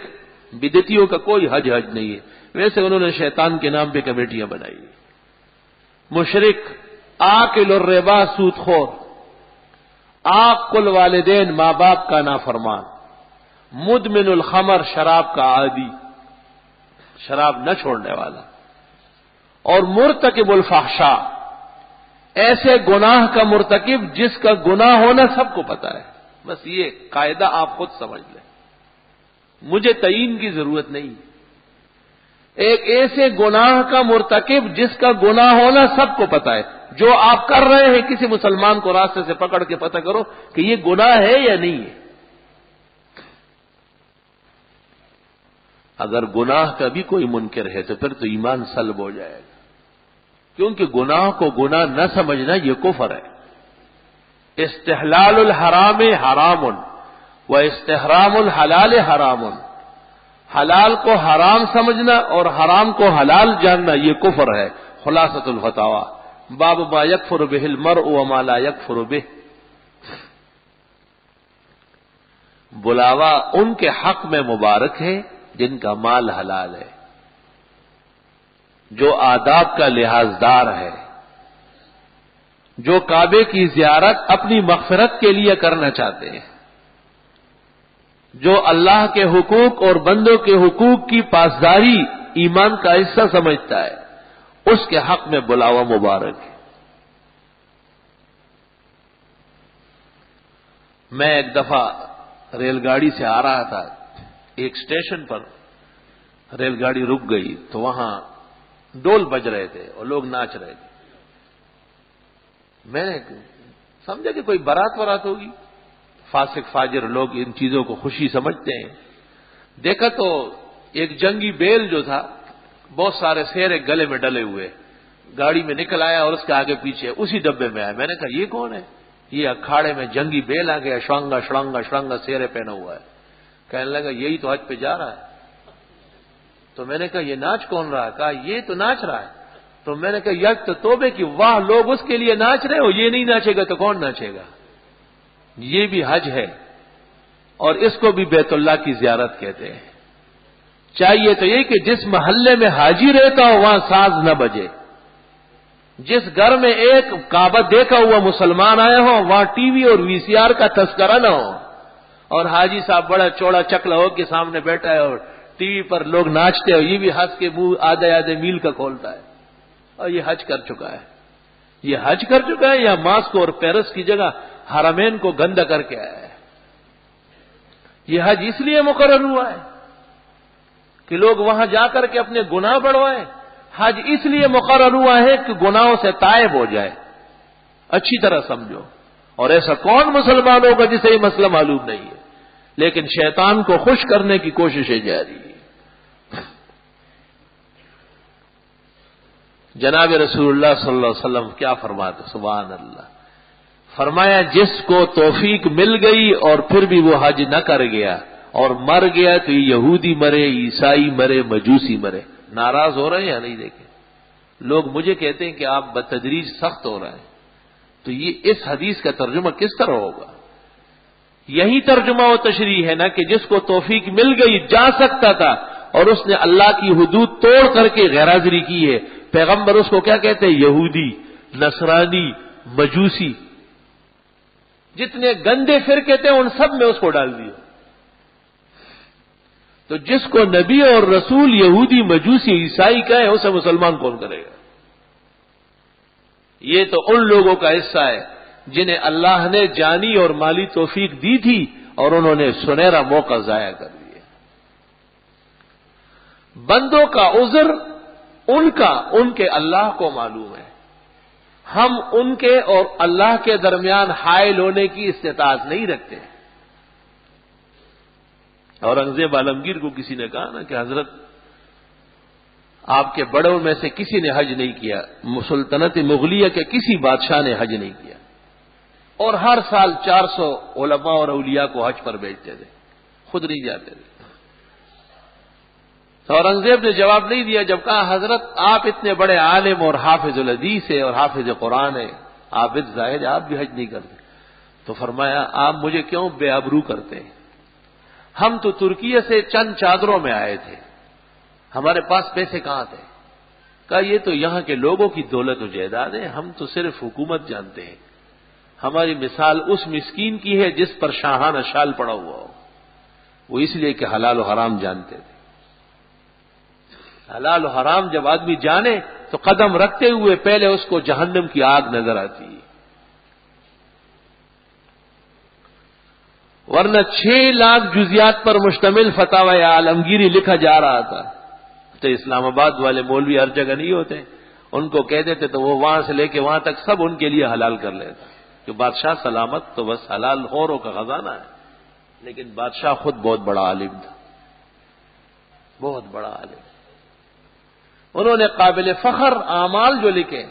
Speaker 1: بدعتیوں کا کوئی حج نہیں ہے. ویسے انہوں نے شیطان کے نام پہ کمیٹیاں بنائی. مشرک، آکل الربا سود خور، عاقل والدین ماں باپ کا نافرمان، مدمن الخمر شراب کا عادی، شراب نہ چھوڑنے والا، اور مرتکب الفحشاء، ایسے گناہ کا مرتکب جس کا گناہ ہونا سب کو پتا ہے. بس یہ قاعدہ آپ خود سمجھ لیں، مجھے تعین کی ضرورت نہیں. ایک ایسے گناہ کا مرتکب جس کا گناہ ہونا سب کو پتا ہے. جو آپ کر رہے ہیں کسی مسلمان کو راستے سے پکڑ کے پتہ کرو کہ یہ گناہ ہے یا نہیں ہے. اگر گناہ کا بھی کوئی منکر ہے تو پھر تو ایمان سلب ہو جائے گا، کیونکہ گناہ کو گناہ نہ سمجھنا یہ کفر ہے. استحلال الحرام حرام و استحرام الحلال حرام. حلال کو حرام سمجھنا اور حرام کو حلال جاننا یہ کفر ہے. خلاصۃ الفتاوی باب ما یکفر بہ المرء وما لا یکفر بہ. بلاوا ان کے حق میں مبارک ہے جن کا مال حلال ہے، جو آداب کا لحاظدار ہے، جو کعبے کی زیارت اپنی مغفرت کے لیے کرنا چاہتے ہیں، جو اللہ کے حقوق اور بندوں کے حقوق کی پاسداری ایمان کا حصہ سمجھتا ہے، اس کے حق میں بلاوا مبارک ہے. میں ایک دفعہ ریل گاڑی سے آ رہا تھا، ایک اسٹیشن پر ریل گاڑی رک گئی تو وہاں ڈول بج رہے تھے اور لوگ ناچ رہے تھے. میں نے سمجھا کہ کوئی بارات ہوگی، فاسق فاجر لوگ ان چیزوں کو خوشی سمجھتے ہیں. دیکھا تو ایک جنگی بیل جو تھا بہت سارے سیرے گلے میں ڈلے ہوئے گاڑی میں نکل آیا اور اس کے آگے پیچھے اسی ڈبے میں آیا. میں نے کہا یہ کون ہے؟ یہ اکھاڑے میں جنگی بیل آ گیا، شڑنگا سیرے پہنا ہوا ہے. کہنے لگا یہی تو حج پہ جا رہا ہے. تو میں نے کہا یہ ناچ کون رہا ہے؟ کہا یہ تو ناچ رہا ہے. تو میں نے کہا یک تو توبے کی، واہ لوگ اس کے لیے ناچ رہے ہو، یہ نہیں ناچے گا تو کون ناچے گا؟ یہ بھی حج ہے اور اس کو بھی بیت اللہ کی زیارت کہتے ہیں. چاہیے تو یہ کہ جس محلے میں حاجی رہتا ہو وہاں ساز نہ بجے، جس گھر میں ایک کعبہ دیکھا ہوا مسلمان آیا ہو وہاں ٹی وی اور وی سی آر کا تذکرہ نہ ہو، اور حاجی صاحب بڑا چوڑا چکلا ہو کے سامنے بیٹھا ہے اور ٹی وی پر لوگ ناچتے ہو، یہ بھی ہنس کے منہ آدھے میل کا کھولتا ہے اور یہ حج کر چکا ہے. یہ حج کر چکا ہے یا ماسکو اور پیرس کی جگہ حرمین کو گندہ کر کے آیا ہے. یہ حج اس لیے مقرر ہوا ہے کہ لوگ وہاں جا کر کے اپنے گناہ بڑھوائیں. حج اس لیے مقرر ہوا ہے کہ گناہوں سے تائب ہو جائے. اچھی طرح سمجھو. اور ایسا کون مسلمان ہوگا جسے یہ مسئلہ معلوم نہیں ہے، لیکن شیطان کو خوش کرنے کی کوششیں جاری ہیں. جناب رسول اللہ صلی اللہ علیہ وسلم کیا فرماتے؟ سبحان اللہ. فرمایا جس کو توفیق مل گئی اور پھر بھی وہ حج نہ کر گیا اور مر گیا تو یہ یہودی مرے، عیسائی مرے، مجوسی مرے۔ ناراض ہو رہے ہیں یا نہیں؟ دیکھیں لوگ مجھے کہتے ہیں کہ آپ بتدریج سخت ہو رہے ہیں، تو یہ اس حدیث کا ترجمہ کس طرح ہوگا؟ یہی ترجمہ و تشریح ہے نا کہ جس کو توفیق مل گئی، جا سکتا تھا اور اس نے اللہ کی حدود توڑ کر کے غیرحاضری کی ہے، پیغمبر اس کو کیا کہتے ہیں؟ یہودی، نصرانی، مجوسی، جتنے گندے فرقے تھے ان سب میں اس کو ڈال دیا۔ تو جس کو نبی اور رسول یہودی، مجوسی، عیسائی کہے اسے مسلمان کون کرے گا؟ یہ تو ان لوگوں کا حصہ ہے جنہیں اللہ نے جانی اور مالی توفیق دی تھی اور انہوں نے سنہرا موقع ضائع کر دیا۔ بندوں کا عذر ان کے اللہ کو معلوم ہے، ہم ان کے اور اللہ کے درمیان حائل ہونے کی استطاعت نہیں رکھتے۔ اورنگزیب عالمگیر کو کسی نے کہا نا کہ حضرت آپ کے بڑوں میں سے کسی نے حج نہیں کیا، سلطنت مغلیہ کے کسی بادشاہ نے حج نہیں کیا، اور ہر سال 400 علماء اور اولیاء کو حج پر بھیجتے تھے، خود نہیں جاتے تھے۔ تو اورنگزیب نے جواب نہیں دیا، جب کہا حضرت آپ اتنے بڑے عالم اور حافظ الحدیث ہے اور حافظ قرآن ہے، عابد زاہد، آپ بھی حج نہیں کرتے، تو فرمایا آپ مجھے کیوں بے آبرو کرتے ہیں؟ ہم تو ترکیہ سے چند چادروں میں آئے تھے، ہمارے پاس پیسے کہاں تھے؟ کہا یہ تو یہاں کے لوگوں کی دولت و جائیداد ہے، ہم تو صرف حکومت جانتے ہیں، ہماری مثال اس مسکین کی ہے جس پر شاہانہ شال پڑا ہوا ہو، وہ اس لیے کہ حلال و حرام جانتے تھے۔ حلال و حرام جب آدمی جانے تو قدم رکھتے ہوئے پہلے اس کو جہنم کی آگ نظر آتی ہے، ورنہ 6 لاکھ جزیات پر مشتمل فتاوی عالمگیری لکھا جا رہا تھا۔ تو اسلام آباد والے مولوی ہر جگہ نہیں ہوتے، ان کو کہہ دیتے تو وہ وہاں سے لے کے وہاں تک سب ان کے لیے حلال کر لیتا کہ بادشاہ سلامت تو بس حلال خوروں کا خزانہ ہے، لیکن بادشاہ خود بہت بڑا عالم تھا، بہت بڑا عالم۔ انہوں نے قابل فخر اعمال جو لکھے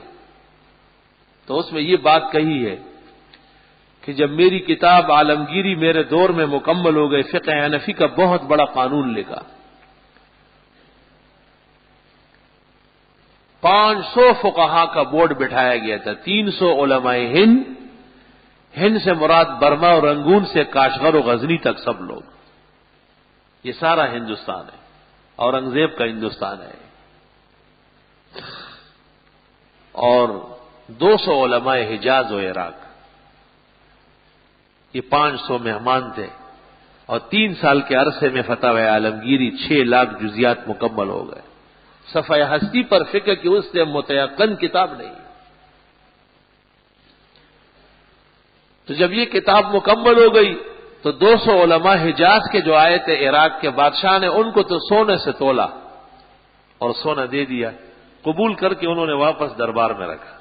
Speaker 1: تو اس میں یہ بات کہی ہے کہ جب میری کتاب عالمگیری میرے دور میں مکمل ہو گئی، فقہ حنفی کا بہت بڑا قانون لکھا، 500 فقہا کا بورڈ بٹھایا گیا تھا، 300 علماء ہند سے مراد برما اور رنگون سے کاشغر و غزنی تک سب لوگ، یہ سارا ہندوستان ہے، اورنگزیب کا ہندوستان ہے، اور 200 علماء حجاز و عراق، یہ 500 مہمان تھے، اور 3 سال کے عرصے میں فتاوی عالمگیری 6 لاکھ جزیات مکمل ہو گئے۔ صفحہ ہستی پر فقہ کی اس سے متیقن کتاب نہیں۔ تو جب یہ کتاب مکمل ہو گئی تو 200 علماء حجاز کے جو آئے تھے عراق کے، بادشاہ نے ان کو تو سونے سے تولا اور سونا دے دیا، قبول کر کے انہوں نے واپس دربار میں رکھا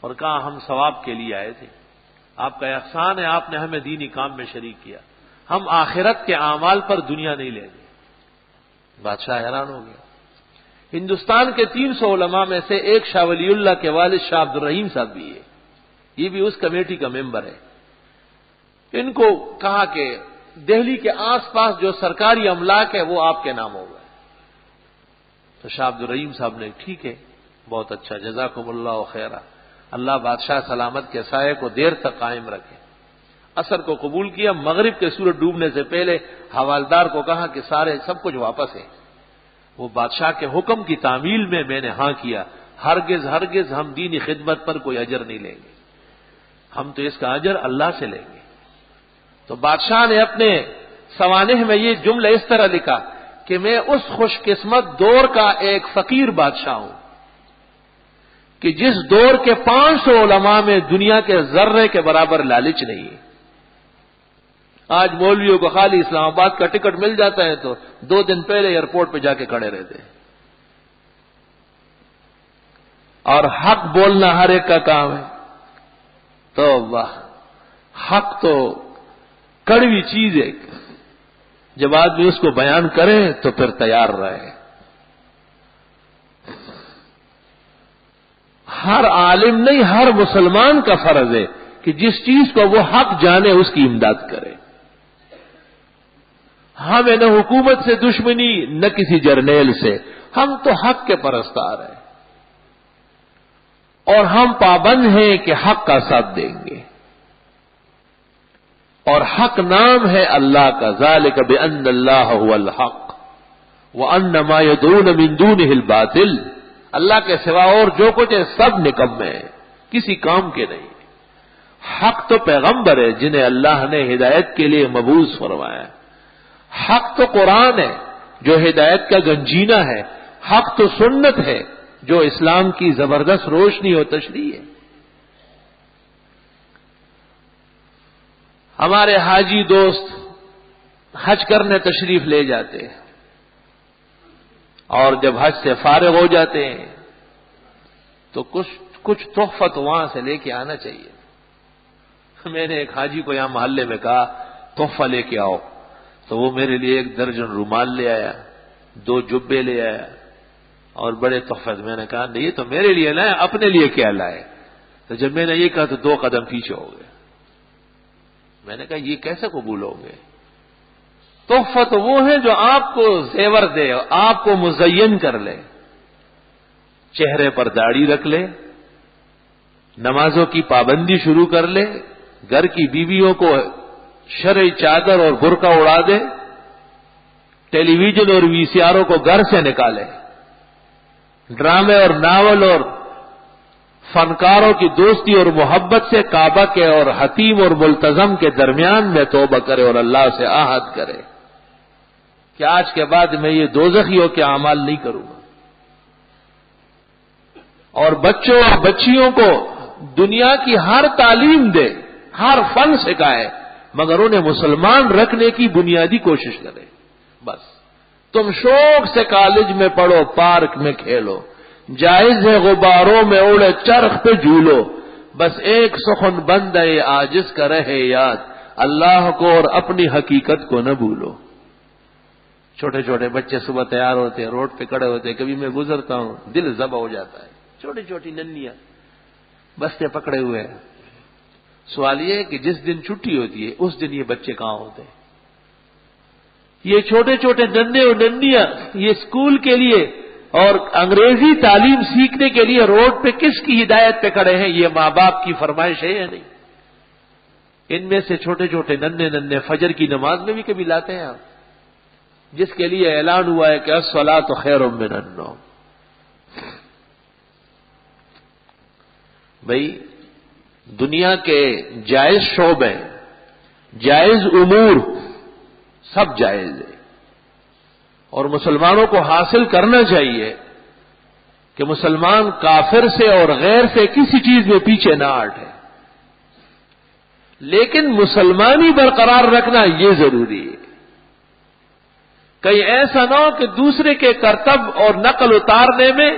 Speaker 1: اور کہا ہم ثواب کے لیے آئے تھے، آپ کا احسان ہے، آپ نے ہمیں دینی کام میں شریک کیا، ہم آخرت کے اعمال پر دنیا نہیں لیں گے۔ بادشاہ حیران ہو گیا۔ ہندوستان کے 300 علماء میں سے ایک شاہ ولی اللہ کے والد شاہ عبد الرحیم صاحب بھی ہے، یہ بھی اس کمیٹی کا ممبر ہے۔ ان کو کہا کہ دہلی کے آس پاس جو سرکاری املاک ہے وہ آپ کے نام ہوگا۔ تو شاہ عبد الرحیم صاحب نے ٹھیک ہے، بہت اچھا، جزاکم اللہ خیرہ، اللہ بادشاہ سلامت کے سائے کو دیر تک قائم رکھے۔ عصر کو قبول کیا، مغرب کے سورج ڈوبنے سے پہلے حوالدار کو کہا کہ سب کچھ واپس ہے۔ وہ بادشاہ کے حکم کی تعمیل میں نے ہاں کیا، ہرگز ہم دینی خدمت پر کوئی اجر نہیں لیں گے، ہم تو اس کا اجر اللہ سے لیں گے۔ تو بادشاہ نے اپنے سوانح میں یہ جملہ اس طرح لکھا کہ میں اس خوش قسمت دور کا ایک فقیر بادشاہ ہوں کہ جس دور کے 500 علماء میں دنیا کے ذرے کے برابر لالچ نہیں ہے۔ آج مولویوں کو خالی اسلام آباد کا ٹکٹ مل جاتا ہے تو 2 دن پہلے ایئرپورٹ پہ جا کے کھڑے رہتے ہیں، اور حق بولنا ہر ایک کا کام ہے۔ تو واہ، حق تو کڑوی چیز ہے، جب آدمی اس کو بیان کرے تو پھر تیار رہے۔ ہر عالم نہیں، ہر مسلمان کا فرض ہے کہ جس چیز کو وہ حق جانے اس کی امداد کرے. ہمیں نہ حکومت سے دشمنی نہ کسی جرنیل سے، ہم تو حق کے پرستار ہیں اور ہم پابند ہیں کہ حق کا ساتھ دیں گے. اور حق نام ہے اللہ کا، ذالک بأن اللہ هو الحق وأن ما يدعون من دونه الباطل. اللہ کے سوا اور جو کچھ ہے سب نکمے ہیں، کسی کام کے نہیں. حق تو پیغمبر ہے جنہیں اللہ نے ہدایت کے لیے مبعوث فرمایا. حق تو قرآن ہے جو ہدایت کا گنجینہ ہے. حق تو سنت ہے جو اسلام کی زبردست روشنی اور تشریح ہے. ہمارے حاجی دوست حج کرنے تشریف لے جاتے ہیں اور جب حج سے فارغ ہو جاتے ہیں تو کچھ تحفت وہاں سے لے کے آنا چاہیے. میں نے ایک حاجی کو یہاں محلے میں کہا تحفہ لے کے آؤ، تو وہ میرے لیے 1 درجن رومال لے آیا، 2 جبے لے آیا اور بڑے تحفے. میں نے کہا نہیں، یہ تو میرے لیے لائے، اپنے لیے کیا لائے؟ تو جب میں نے یہ کہا تو 2 قدم پیچھے ہو گئے. میں نے کہا یہ کیسے قبول ہوں گے؟ تحفہ تو وہ ہے جو آپ کو زیور دے، آپ کو مزین کر لے، چہرے پر داڑھی رکھ لے، نمازوں کی پابندی شروع کر لے، گھر کی بیویوں کو شرعی چادر اور برقع اڑا دے، ٹیلی ویژن اور وی سی آروں کو گھر سے نکالے، ڈرامے اور ناول اور فنکاروں کی دوستی اور محبت سے کعبہ کے اور حتیم اور ملتزم کے درمیان میں توبہ کرے اور اللہ سے عہد کرے کہ آج کے بعد میں یہ دوزخیوں کے اعمال نہیں کروں گا. اور بچوں اور بچیوں کو دنیا کی ہر تعلیم دے، ہر فن سکھائے، مگر انہیں مسلمان رکھنے کی بنیادی کوشش کرے. بس تم شوق سے کالج میں پڑھو، پارک میں کھیلو، جائز ہے غباروں میں اڑے چرخ پہ جھولو، بس ایک سخن بندہ عاجز کا رہے یاد، اللہ کو اور اپنی حقیقت کو نہ بھولو. چھوٹے چھوٹے بچے صبح تیار ہوتے ہیں، روڈ پہ کھڑے ہوتے ہیں، کبھی میں گزرتا ہوں دل ذبح ہو جاتا ہے. چھوٹی چھوٹی ننیاں بستے پکڑے ہوئے ہیں. سوال یہ ہے کہ جس دن چھٹی ہوتی ہے اس دن یہ بچے کہاں ہوتے ہیں؟ یہ چھوٹے چھوٹے ننھے اور ننھیاں یہ اسکول کے لیے اور انگریزی تعلیم سیکھنے کے لیے روڈ پہ کس کی ہدایت پہ کھڑے ہیں؟ یہ ماں باپ کی فرمائش ہے یا نہیں؟ ان میں سے چھوٹے چھوٹے ننھے ننھے فجر کی نماز میں بھی کبھی لاتے ہیں آپ، جس کے لیے اعلان ہوا ہے کہ الصلاۃ خیر من النوم. بھائی دنیا کے جائز شعبے، جائز امور سب جائز ہے اور مسلمانوں کو حاصل کرنا چاہیے کہ مسلمان کافر سے اور غیر سے کسی چیز میں پیچھے نہ ہٹے، لیکن مسلمانی برقرار رکھنا یہ ضروری ہے. کہیں ایسا نہ ہو کہ دوسرے کے کرتب اور نقل اتارنے میں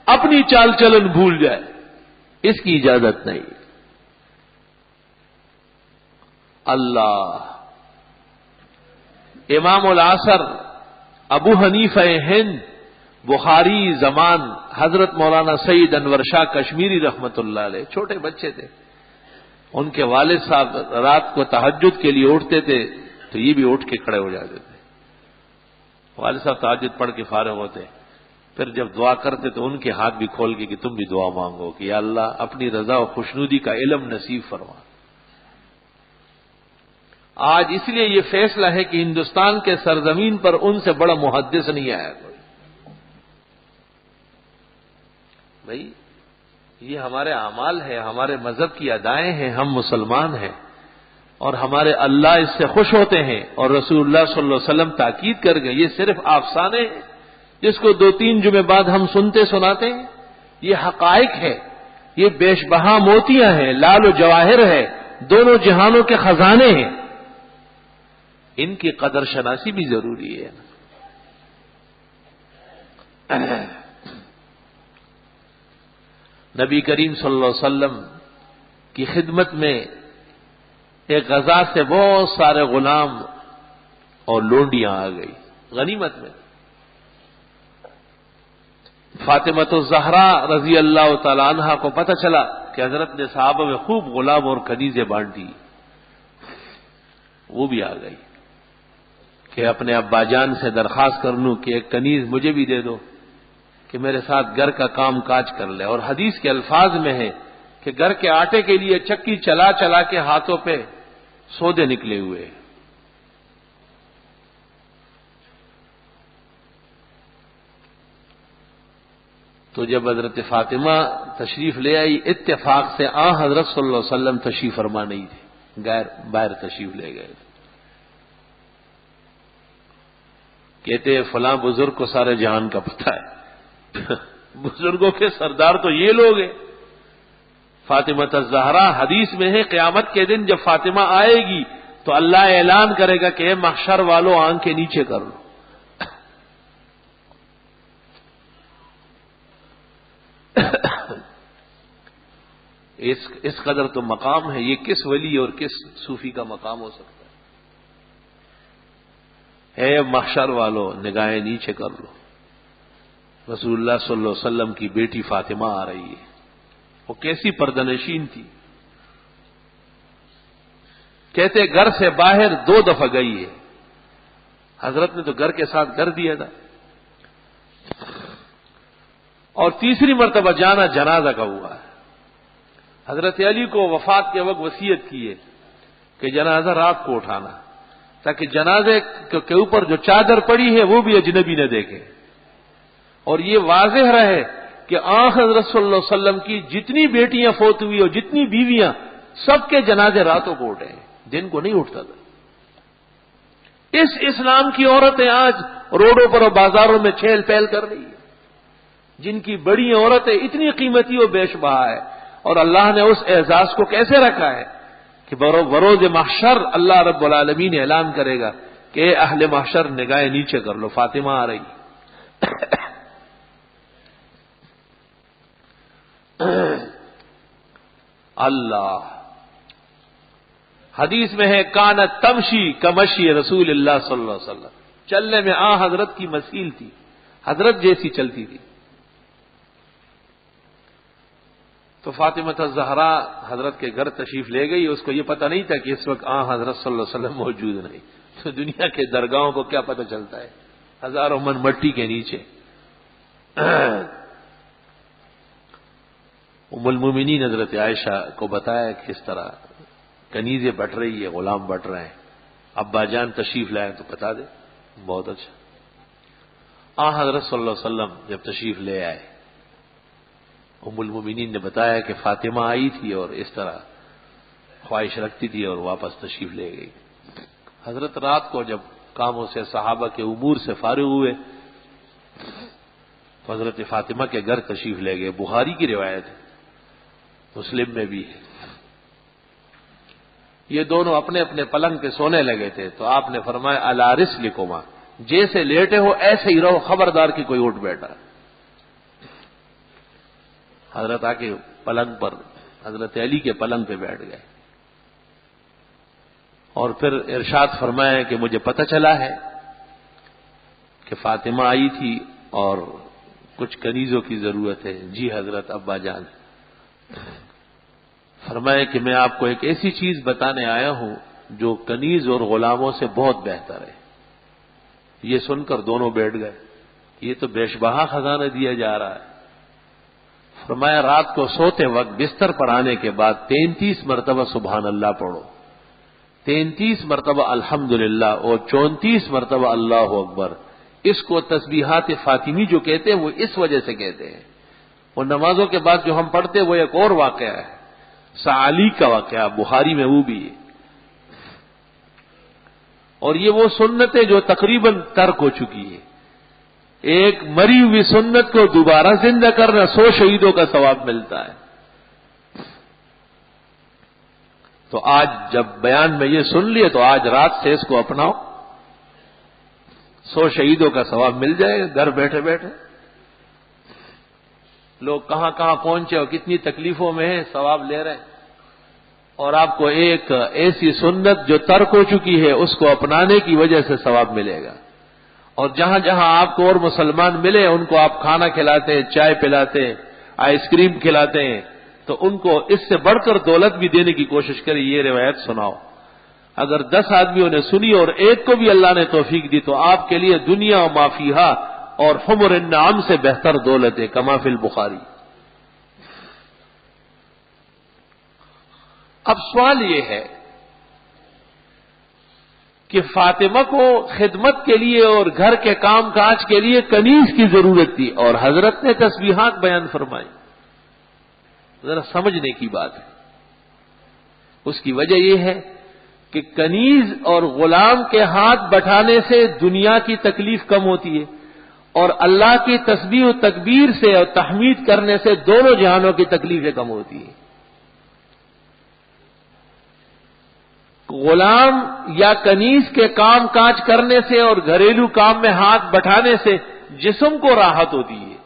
Speaker 1: اپنی چال چلن بھول جائے، اس کی اجازت نہیں. اللہ امام العصر ابو حنیفہ ہند بخاری زمان حضرت مولانا سید انور شاہ کشمیری رحمت اللہ علیہ چھوٹے بچے تھے. ان کے والد صاحب رات کو تہجد کے لیے اٹھتے تھے تو یہ بھی اٹھ کے کھڑے ہو جاتے تھے. والد صاحب تہجد پڑھ کے فارغ ہوتے، پھر جب دعا کرتے تو ان کے ہاتھ بھی کھول کے کہ تم بھی دعا مانگو کہ یا اللہ اپنی رضا و خوشنودی کا علم نصیب فرما. آج اس لیے یہ فیصلہ ہے کہ ہندوستان کے سرزمین پر ان سے بڑا محدث نہیں آیا کوئی. بھائی یہ ہمارے اعمال ہے، ہمارے مذہب کی ادائیں ہیں، ہم مسلمان ہیں اور ہمارے اللہ اس سے خوش ہوتے ہیں اور رسول اللہ صلی اللہ علیہ وسلم تاکید کر گئے. یہ صرف افسانے ہیں جس کو 2-3 جمعے بعد ہم سنتے سناتے ہیں. یہ حقائق ہے، یہ بیش بہا موتیاں ہیں، لال و جواہر ہے، دونوں جہانوں کے خزانے ہیں. ان کی قدر شناسی بھی ضروری ہے. نبی کریم صلی اللہ علیہ وسلم کی خدمت میں ایک غزا سے بہت سارے غلام اور لونڈیاں آ گئی غنیمت میں. فاطمۃ الزہرا رضی اللہ تعالی عنہا کو پتہ چلا کہ حضرت نے صحابہ میں خوب غلام اور کنیزیں بانٹی، وہ بھی آ گئی کہ اپنے ابا جان سے درخواست کر لوں کہ ایک کنیز مجھے بھی دے دو کہ میرے ساتھ گھر کا کام کاج کر لے۔ اور حدیث کے الفاظ میں ہے کہ گھر کے آٹے کے لیے چکی چلا چلا کے ہاتھوں پہ سودے نکلے ہوئے۔ تو جب حضرت فاطمہ تشریف لے آئی، اتفاق سے حضرت صلی اللہ علیہ وسلم تشریف فرما نہیں تھے، باہر تشریف لے گئے۔ کہتے ہیں فلاں بزرگ کو سارے جہان کا پتہ ہے، بزرگوں کے سردار تو یہ لوگ ہیں۔ فاطمہ الزہرا حدیث میں ہے قیامت کے دن جب فاطمہ آئے گی تو اللہ اعلان کرے گا کہ اے محشر والوں آنکھیں نیچے کر لو۔ اس قدر تو مقام ہے، یہ کس ولی اور کس صوفی کا مقام ہو سکتا ہے؟ اے محشر والوں نگاہیں نیچے کر لو، رسول اللہ صلی اللہ علیہ وسلم کی بیٹی فاطمہ آ رہی ہے۔ وہ کیسی پردنشین تھی، کہتے گھر سے باہر 2 دفعہ گئی ہے، حضرت نے تو گھر کے ساتھ گھر دیا تھا، اور تیسری مرتبہ جانا جنازہ کا ہوا ہے۔ حضرت علی کو وفات کے وقت وصیت کی ہے کہ جنازہ رات کو اٹھانا، تاکہ جنازے کے اوپر جو چادر پڑی ہے وہ بھی اجنبی نہ دیکھے، اور یہ واضح رہے کہ حضرت صلی اللہ علیہ وسلم کی جتنی بیٹیاں فوت ہوئی اور جتنی بیویاں، سب کے جنازے راتوں کو اٹھے، دن کو نہیں اٹھتا تھا۔ اس اسلام کی عورتیں آج روڈوں پر اور بازاروں میں چھیل پھیل کر رہی ہیں، جن کی بڑی عورتیں اتنی قیمتی و بیش بہا ہے، اور اللہ نے اس اعزاز کو کیسے رکھا ہے کہ بروز محشر اللہ رب العالمین اعلان کرے گا کہ اے اہل محشر نگاہیں نیچے کر لو، فاطمہ آ رہی۔ اللہ حدیث میں ہے کانت تمشی کمشی رسول اللہ صلی اللہ علیہ وسلم، چلنے میں حضرت کی مثیل تھی، حضرت جیسی چلتی تھی۔ تو فاطمہ الزہرا حضرت کے گھر تشریف لے گئی، اس کو یہ پتہ نہیں تھا کہ اس وقت حضرت صلی اللہ علیہ وسلم موجود نہیں۔ تو دنیا کے درگاہوں کو کیا پتہ چلتا ہے، ہزاروں من مٹی کے نیچے۔ ام المومنین حضرت عائشہ کو بتایا کہ اس طرح کنیزیں بٹ رہی ہے، غلام بٹ رہے ہیں، ابا جان تشریف لائے تو بتا دے۔ بہت اچھا۔ حضرت صلی اللہ علیہ وسلم جب تشریف لے آئے، ام المومنین نے بتایا کہ فاطمہ آئی تھی اور اس طرح خواہش رکھتی تھی اور واپس تشریف لے گئی۔ حضرت رات کو جب کاموں سے صحابہ کے امور سے فارغ ہوئے تو حضرت فاطمہ کے گھر تشریف لے گئے۔ بخاری کی روایت ہے، مسلم میں بھی ہے۔ یہ دونوں اپنے اپنے پلنگ پہ سونے لگے تھے تو آپ نے فرمایا الا رسلکما، جیسے لیٹے ہو ایسے ہی رہو، خبردار کہ کوئی اٹھ بیٹھا۔ حضرت آ کے پلنگ پر، حضرت علی کے پلنگ پہ بیٹھ گئے، اور پھر ارشاد فرمایا کہ مجھے پتہ چلا ہے کہ فاطمہ آئی تھی اور کچھ کنیزوں کی ضرورت ہے۔ جی حضرت ابا جان۔ فرمایا کہ میں آپ کو ایک ایسی چیز بتانے آیا ہوں جو کنیز اور غلاموں سے بہت بہتر ہے۔ یہ سن کر دونوں بیٹھ گئے، یہ تو بیش بہا خزانہ دیا جا رہا ہے۔ فرمایا رات کو سوتے وقت بستر پر آنے کے بعد 33 مرتبہ سبحان اللہ پڑھو، 33 مرتبہ الحمدللہ، اور 34 مرتبہ اللہ اکبر۔ اس کو تسبیحات فاطمی جو کہتے ہیں وہ اس وجہ سے کہتے ہیں، وہ نمازوں کے بعد جو ہم پڑھتے ہیں وہ ایک اور واقعہ ہے، سعالی کا واقعہ، بخاری میں وہ بھی ہے، اور یہ وہ سنتیں جو تقریباً ترک ہو چکی ہے۔ ایک مری ہوئی سنت کو دوبارہ زندہ کرنا 100 شہیدوں کا ثواب ملتا ہے۔ تو آج جب بیان میں یہ سن لیے تو آج رات سے اس کو اپناؤ، 100 شہیدوں کا ثواب مل جائے گا گھر بیٹھے بیٹھے۔ لوگ کہاں کہاں پہنچے اور کتنی تکلیفوں میں ہیں، ثواب لے رہے ہیں، اور آپ کو ایک ایسی سنت جو ترک ہو چکی ہے اس کو اپنانے کی وجہ سے ثواب ملے گا۔ اور جہاں جہاں آپ کو اور مسلمان ملے ان کو آپ کھانا کھلاتے ہیں، چائے پلاتے ہیں، آئس کریم کھلاتے ہیں، تو ان کو اس سے بڑھ کر دولت بھی دینے کی کوشش کرے، یہ روایت سناؤ۔ اگر 10 آدمیوں نے سنی اور ایک کو بھی اللہ نے توفیق دی تو آپ کے لیے دنیا و مافیہا اور حمر النعم سے بہتر دولت ہے، کما فی البخاری۔ اب سوال یہ ہے کہ فاطمہ کو خدمت کے لیے اور گھر کے کام کاج کے لیے کنیز کی ضرورت تھی اور حضرت نے تسبیحات بیان فرمائی۔ ذرا سمجھنے کی بات ہے، اس کی وجہ یہ ہے کہ کنیز اور غلام کے ہاتھ بٹھانے سے دنیا کی تکلیف کم ہوتی ہے اور اللہ کی تسبیح و تکبیر سے اور تحمید کرنے سے دونوں جہانوں کی تکلیفیں کم ہوتی ہیں۔ غلام یا کنیز کے کام کاج کرنے سے اور گھریلو کام میں ہاتھ بٹھانے سے جسم کو راحت ہوتی ہے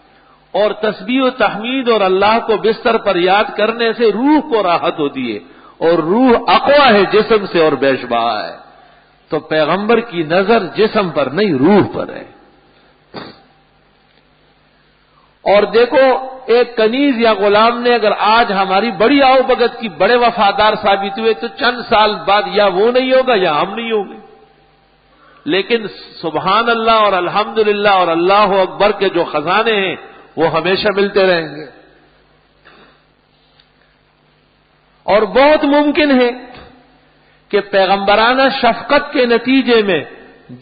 Speaker 1: اور تسبیح و تحمید اور اللہ کو بستر پر یاد کرنے سے روح کو راحت ہوتی ہے اور روح اقوا ہے جسم سے اور بیشبہ ہے۔ تو پیغمبر کی نظر جسم پر نہیں روح پر ہے۔ اور دیکھو ایک کنیز یا غلام نے اگر آج ہماری بڑی آؤ بگت کی بڑے وفادار ثابت ہوئے تو چند سال بعد یا وہ نہیں ہوگا یا ہم نہیں ہوں گے، لیکن سبحان اللہ اور الحمدللہ اور اللہ اکبر کے جو خزانے ہیں وہ ہمیشہ ملتے رہیں گے۔ اور بہت ممکن ہے کہ پیغمبرانہ شفقت کے نتیجے میں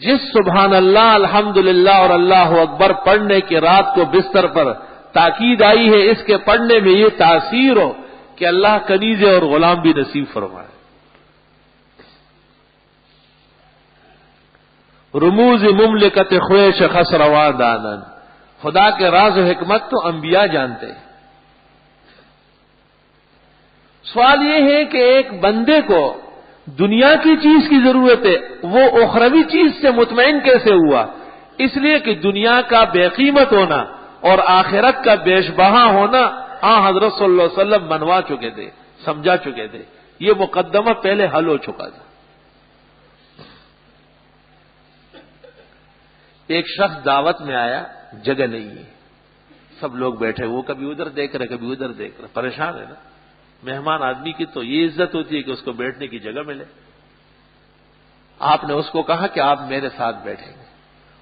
Speaker 1: جس سبحان اللہ الحمدللہ اور اللہ اکبر پڑھنے کی رات کو بستر پر تاکید آئی ہے، اس کے پڑھنے میں یہ تاثیر ہو کہ اللہ کنیز اور غلام بھی نصیب فرمائے۔ رموز مملکت خویش خسروا دانن، خدا کے راز و حکمت تو انبیاء جانتے ہیں۔ سوال یہ ہے کہ ایک بندے کو دنیا کی چیز کی ضرورت ہے، وہ اخروی چیز سے مطمئن کیسے ہوا؟ اس لیے کہ دنیا کا بے قیمت ہونا اور آخرت کا بیش بہا ہونا حضرت صلی اللہ علیہ وسلم منوا چکے تھے، سمجھا چکے تھے، یہ مقدمہ پہلے حل ہو چکا تھا۔ ایک شخص دعوت میں آیا، جگہ نہیں ہے، سب لوگ بیٹھے، وہ کبھی ادھر دیکھ رہے کبھی ادھر دیکھ رہے، پریشان ہے نا۔ مہمان آدمی کی تو یہ عزت ہوتی ہے کہ اس کو بیٹھنے کی جگہ ملے۔ آپ نے اس کو کہا کہ آپ میرے ساتھ بیٹھیں گے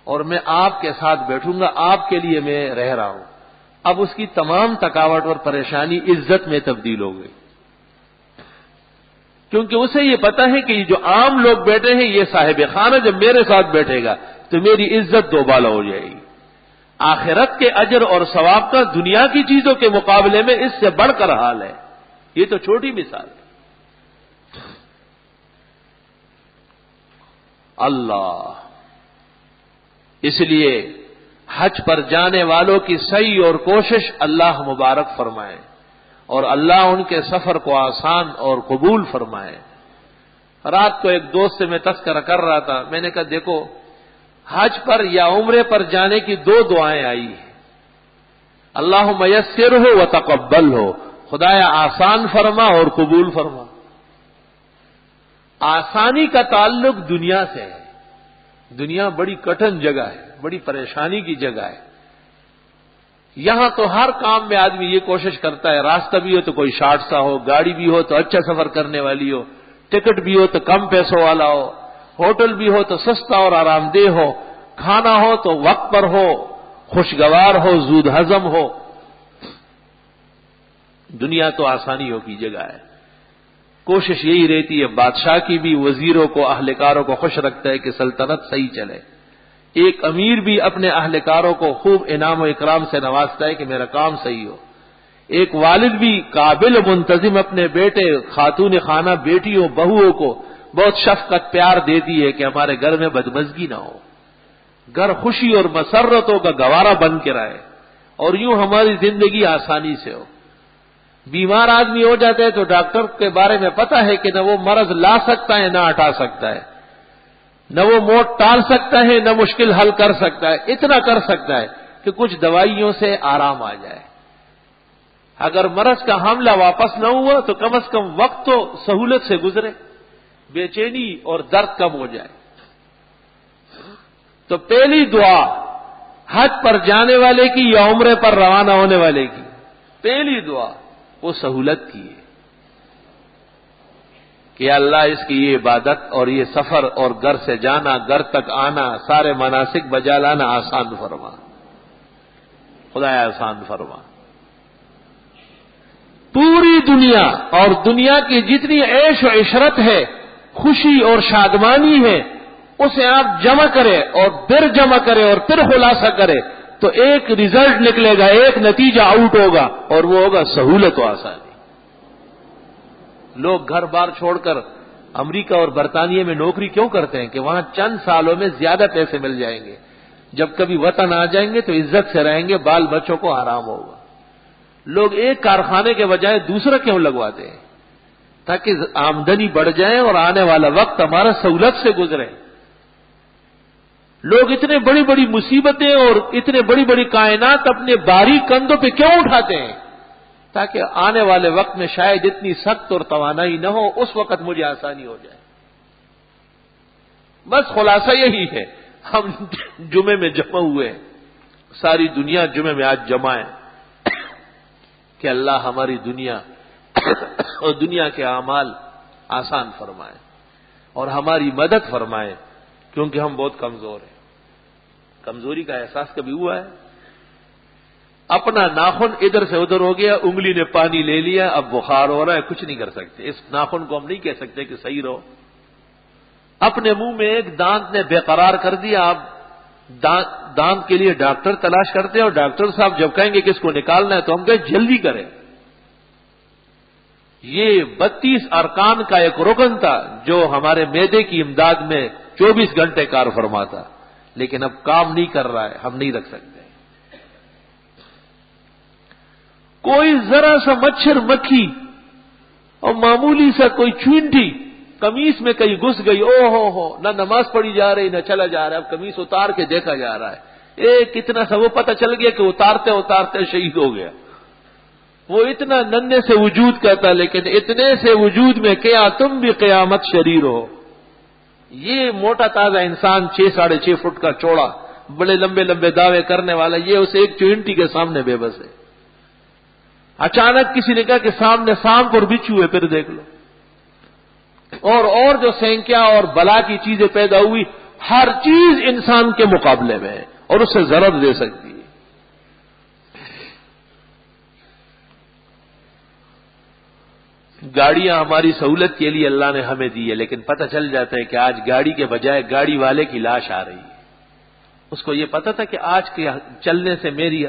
Speaker 1: اور میں آپ کے ساتھ بیٹھوں گا، آپ کے لیے میں رہ رہا ہوں۔ اب اس کی تمام تھکاوٹ اور پریشانی عزت میں تبدیل ہو گئی، کیونکہ اسے یہ پتا ہے کہ جو عام لوگ بیٹھے ہیں یہ صاحب خانہ جب میرے ساتھ بیٹھے گا تو میری عزت دوبالا ہو جائے گی۔ آخرت کے اجر اور ثواب کا دنیا کی چیزوں کے مقابلے میں اس سے بڑھ کر حال ہے۔ یہ تو چھوٹی مثال ہے۔ اللہ، اس لیے حج پر جانے والوں کی سعی اور کوشش اللہ مبارک فرمائے اور اللہ ان کے سفر کو آسان اور قبول فرمائے۔ رات کو ایک دوست سے میں تذکرہ کر رہا تھا، میں نے کہا دیکھو حج پر یا عمرے پر جانے کی 2 دعائیں آئی ہیں، اللہم یسر ہو و تقبل ہو، خدایا آسان فرما اور قبول فرما۔ آسانی کا تعلق دنیا سے ہے، دنیا بڑی کٹھن جگہ ہے، بڑی پریشانی کی جگہ ہے۔ یہاں تو ہر کام میں آدمی یہ کوشش کرتا ہے، راستہ بھی ہو تو کوئی شارٹ سا ہو، گاڑی بھی ہو تو اچھا سفر کرنے والی ہو، ٹکٹ بھی ہو تو کم پیسوں والا ہو، ہوٹل بھی ہو تو سستا اور آرام دہ ہو، کھانا ہو تو وقت پر ہو، خوشگوار ہو، زود ہضم ہو۔ دنیا تو آسانیوں کی جگہ ہے۔ کوشش یہی رہتی ہے، بادشاہ کی بھی وزیروں کو اہلکاروں کو خوش رکھتا ہے کہ سلطنت صحیح چلے، ایک امیر بھی اپنے اہلکاروں کو خوب انعام و اکرام سے نوازتا ہے کہ میرا کام صحیح ہو، ایک والد بھی قابل منتظم اپنے بیٹے، خاتون خانہ بیٹیوں بہوؤں کو بہت شفقت پیار دیتی ہے کہ ہمارے گھر میں بدمزگی نہ ہو، گھر خوشی اور مسرتوں کا گوارا بن کے رہے اور یوں ہماری زندگی آسانی سے ہو۔ بیمار آدمی ہو جاتا ہے تو ڈاکٹر کے بارے میں پتا ہے کہ نہ وہ مرض لا سکتا ہے نہ ہٹا سکتا ہے، نہ وہ موت ٹال سکتا ہے نہ مشکل حل کر سکتا ہے، اتنا کر سکتا ہے کہ کچھ دوائیوں سے آرام آ جائے۔ اگر مرض کا حملہ واپس نہ ہوا تو کم از کم وقت تو سہولت سے گزرے، بے چینی اور درد کم ہو جائے۔ تو پہلی دعا حج پر جانے والے کی یا عمرے پر روانہ ہونے والے کی، پہلی دعا وہ سہولت کی ہے کہ اللہ اس کی یہ عبادت اور یہ سفر اور گھر سے جانا، گھر تک آنا، سارے مناسک بجا لانا آسان فرما، خدا آسان فرما۔ پوری دنیا اور دنیا کی جتنی عیش و عشرت ہے، خوشی اور شادمانی ہے، اسے آپ جمع کرے اور پھر جمع کرے اور پھر خلاصہ کرے تو ایک ریزلٹ نکلے گا، ایک نتیجہ آؤٹ ہوگا، اور وہ ہوگا سہولت و آسانی۔ لوگ گھر بار چھوڑ کر امریکہ اور برطانیہ میں نوکری کیوں کرتے ہیں؟ کہ وہاں چند سالوں میں زیادہ پیسے مل جائیں گے، جب کبھی وطن آ جائیں گے تو عزت سے رہیں گے، بال بچوں کو آرام ہوگا۔ لوگ ایک کارخانے کے بجائے دوسرا کیوں لگواتے ہیں؟ تاکہ آمدنی بڑھ جائے اور آنے والا وقت ہمارا سہولت سے گزرے۔ لوگ اتنے بڑی بڑی مصیبتیں اور اتنے بڑی بڑی کائنات اپنے باریک کندھوں پہ کیوں اٹھاتے ہیں؟ تاکہ آنے والے وقت میں شاید اتنی سخت اور توانائی نہ ہو، اس وقت مجھے آسانی ہو جائے۔ بس خلاصہ یہی ہے۔ ہم جمعے میں جمع ہوئے، ساری دنیا جمعے میں آج جمع ہے کہ اللہ ہماری دنیا اور دنیا کے اعمال آسان فرمائے اور ہماری مدد فرمائے، کیونکہ ہم بہت کمزور ہیں۔ کمزوری کا احساس کبھی ہوا ہے؟ اپنا ناخن ادھر سے ادھر ہو گیا، انگلی نے پانی لے لیا، اب بخار ہو رہا ہے، کچھ نہیں کر سکتے۔ اس ناخن کو ہم نہیں کہہ سکتے کہ صحیح رہو۔ اپنے منہ میں ایک دانت نے بے قرار کر دیا، آپ دانت کے لیے ڈاکٹر تلاش کرتے ہیں، اور ڈاکٹر صاحب جب کہیں گے کہ اس کو نکالنا ہے تو ہم کہیں جلدی کریں۔ یہ 32 ارکان کا ایک رکن تھا جو ہمارے معدے کی امداد میں 24 گھنٹے کار فرماتا، لیکن اب کام نہیں کر رہا ہے، ہم نہیں رکھ سکتے۔ کوئی ذرا سا مچھر مکھی اور معمولی سا کوئی چونٹی قمیص میں کہیں گھس گئی، او ہو، نہ نماز پڑھی جا رہی نہ چلا جا رہا ہے، اب قمیص اتار کے دیکھا جا رہا ہے، کتنا سا وہ پتہ چل گیا کہ اتارتے اتارتے شہید ہو گیا۔ وہ اتنا ننھے سے وجود کا تھا، لیکن اتنے سے وجود میں کیا تم بھی قیامت شریر ہو۔ یہ موٹا تازہ انسان 6.5 فٹ کا چوڑا، بڑے لمبے لمبے دعوے کرنے والا، یہ اسے ایک چونٹی کے سامنے بے بس ہے۔ اچانک کسی نے کہا کہ سامنے سانپ اور بچھو ہے، پھر دیکھ لو، اور جو سینکیا اور بلا کی چیزیں پیدا ہوئی، ہر چیز انسان کے مقابلے میں ہے اور اسے ضرر دے سکتی ہے۔ گاڑیاں ہماری سہولت کے لیے اللہ نے ہمیں دی ہے، لیکن پتہ چل جاتا ہے کہ آج گاڑی کے بجائے گاڑی والے کی لاش آ رہی ہے۔ اس کو یہ پتا تھا کہ آج کے چلنے سے میری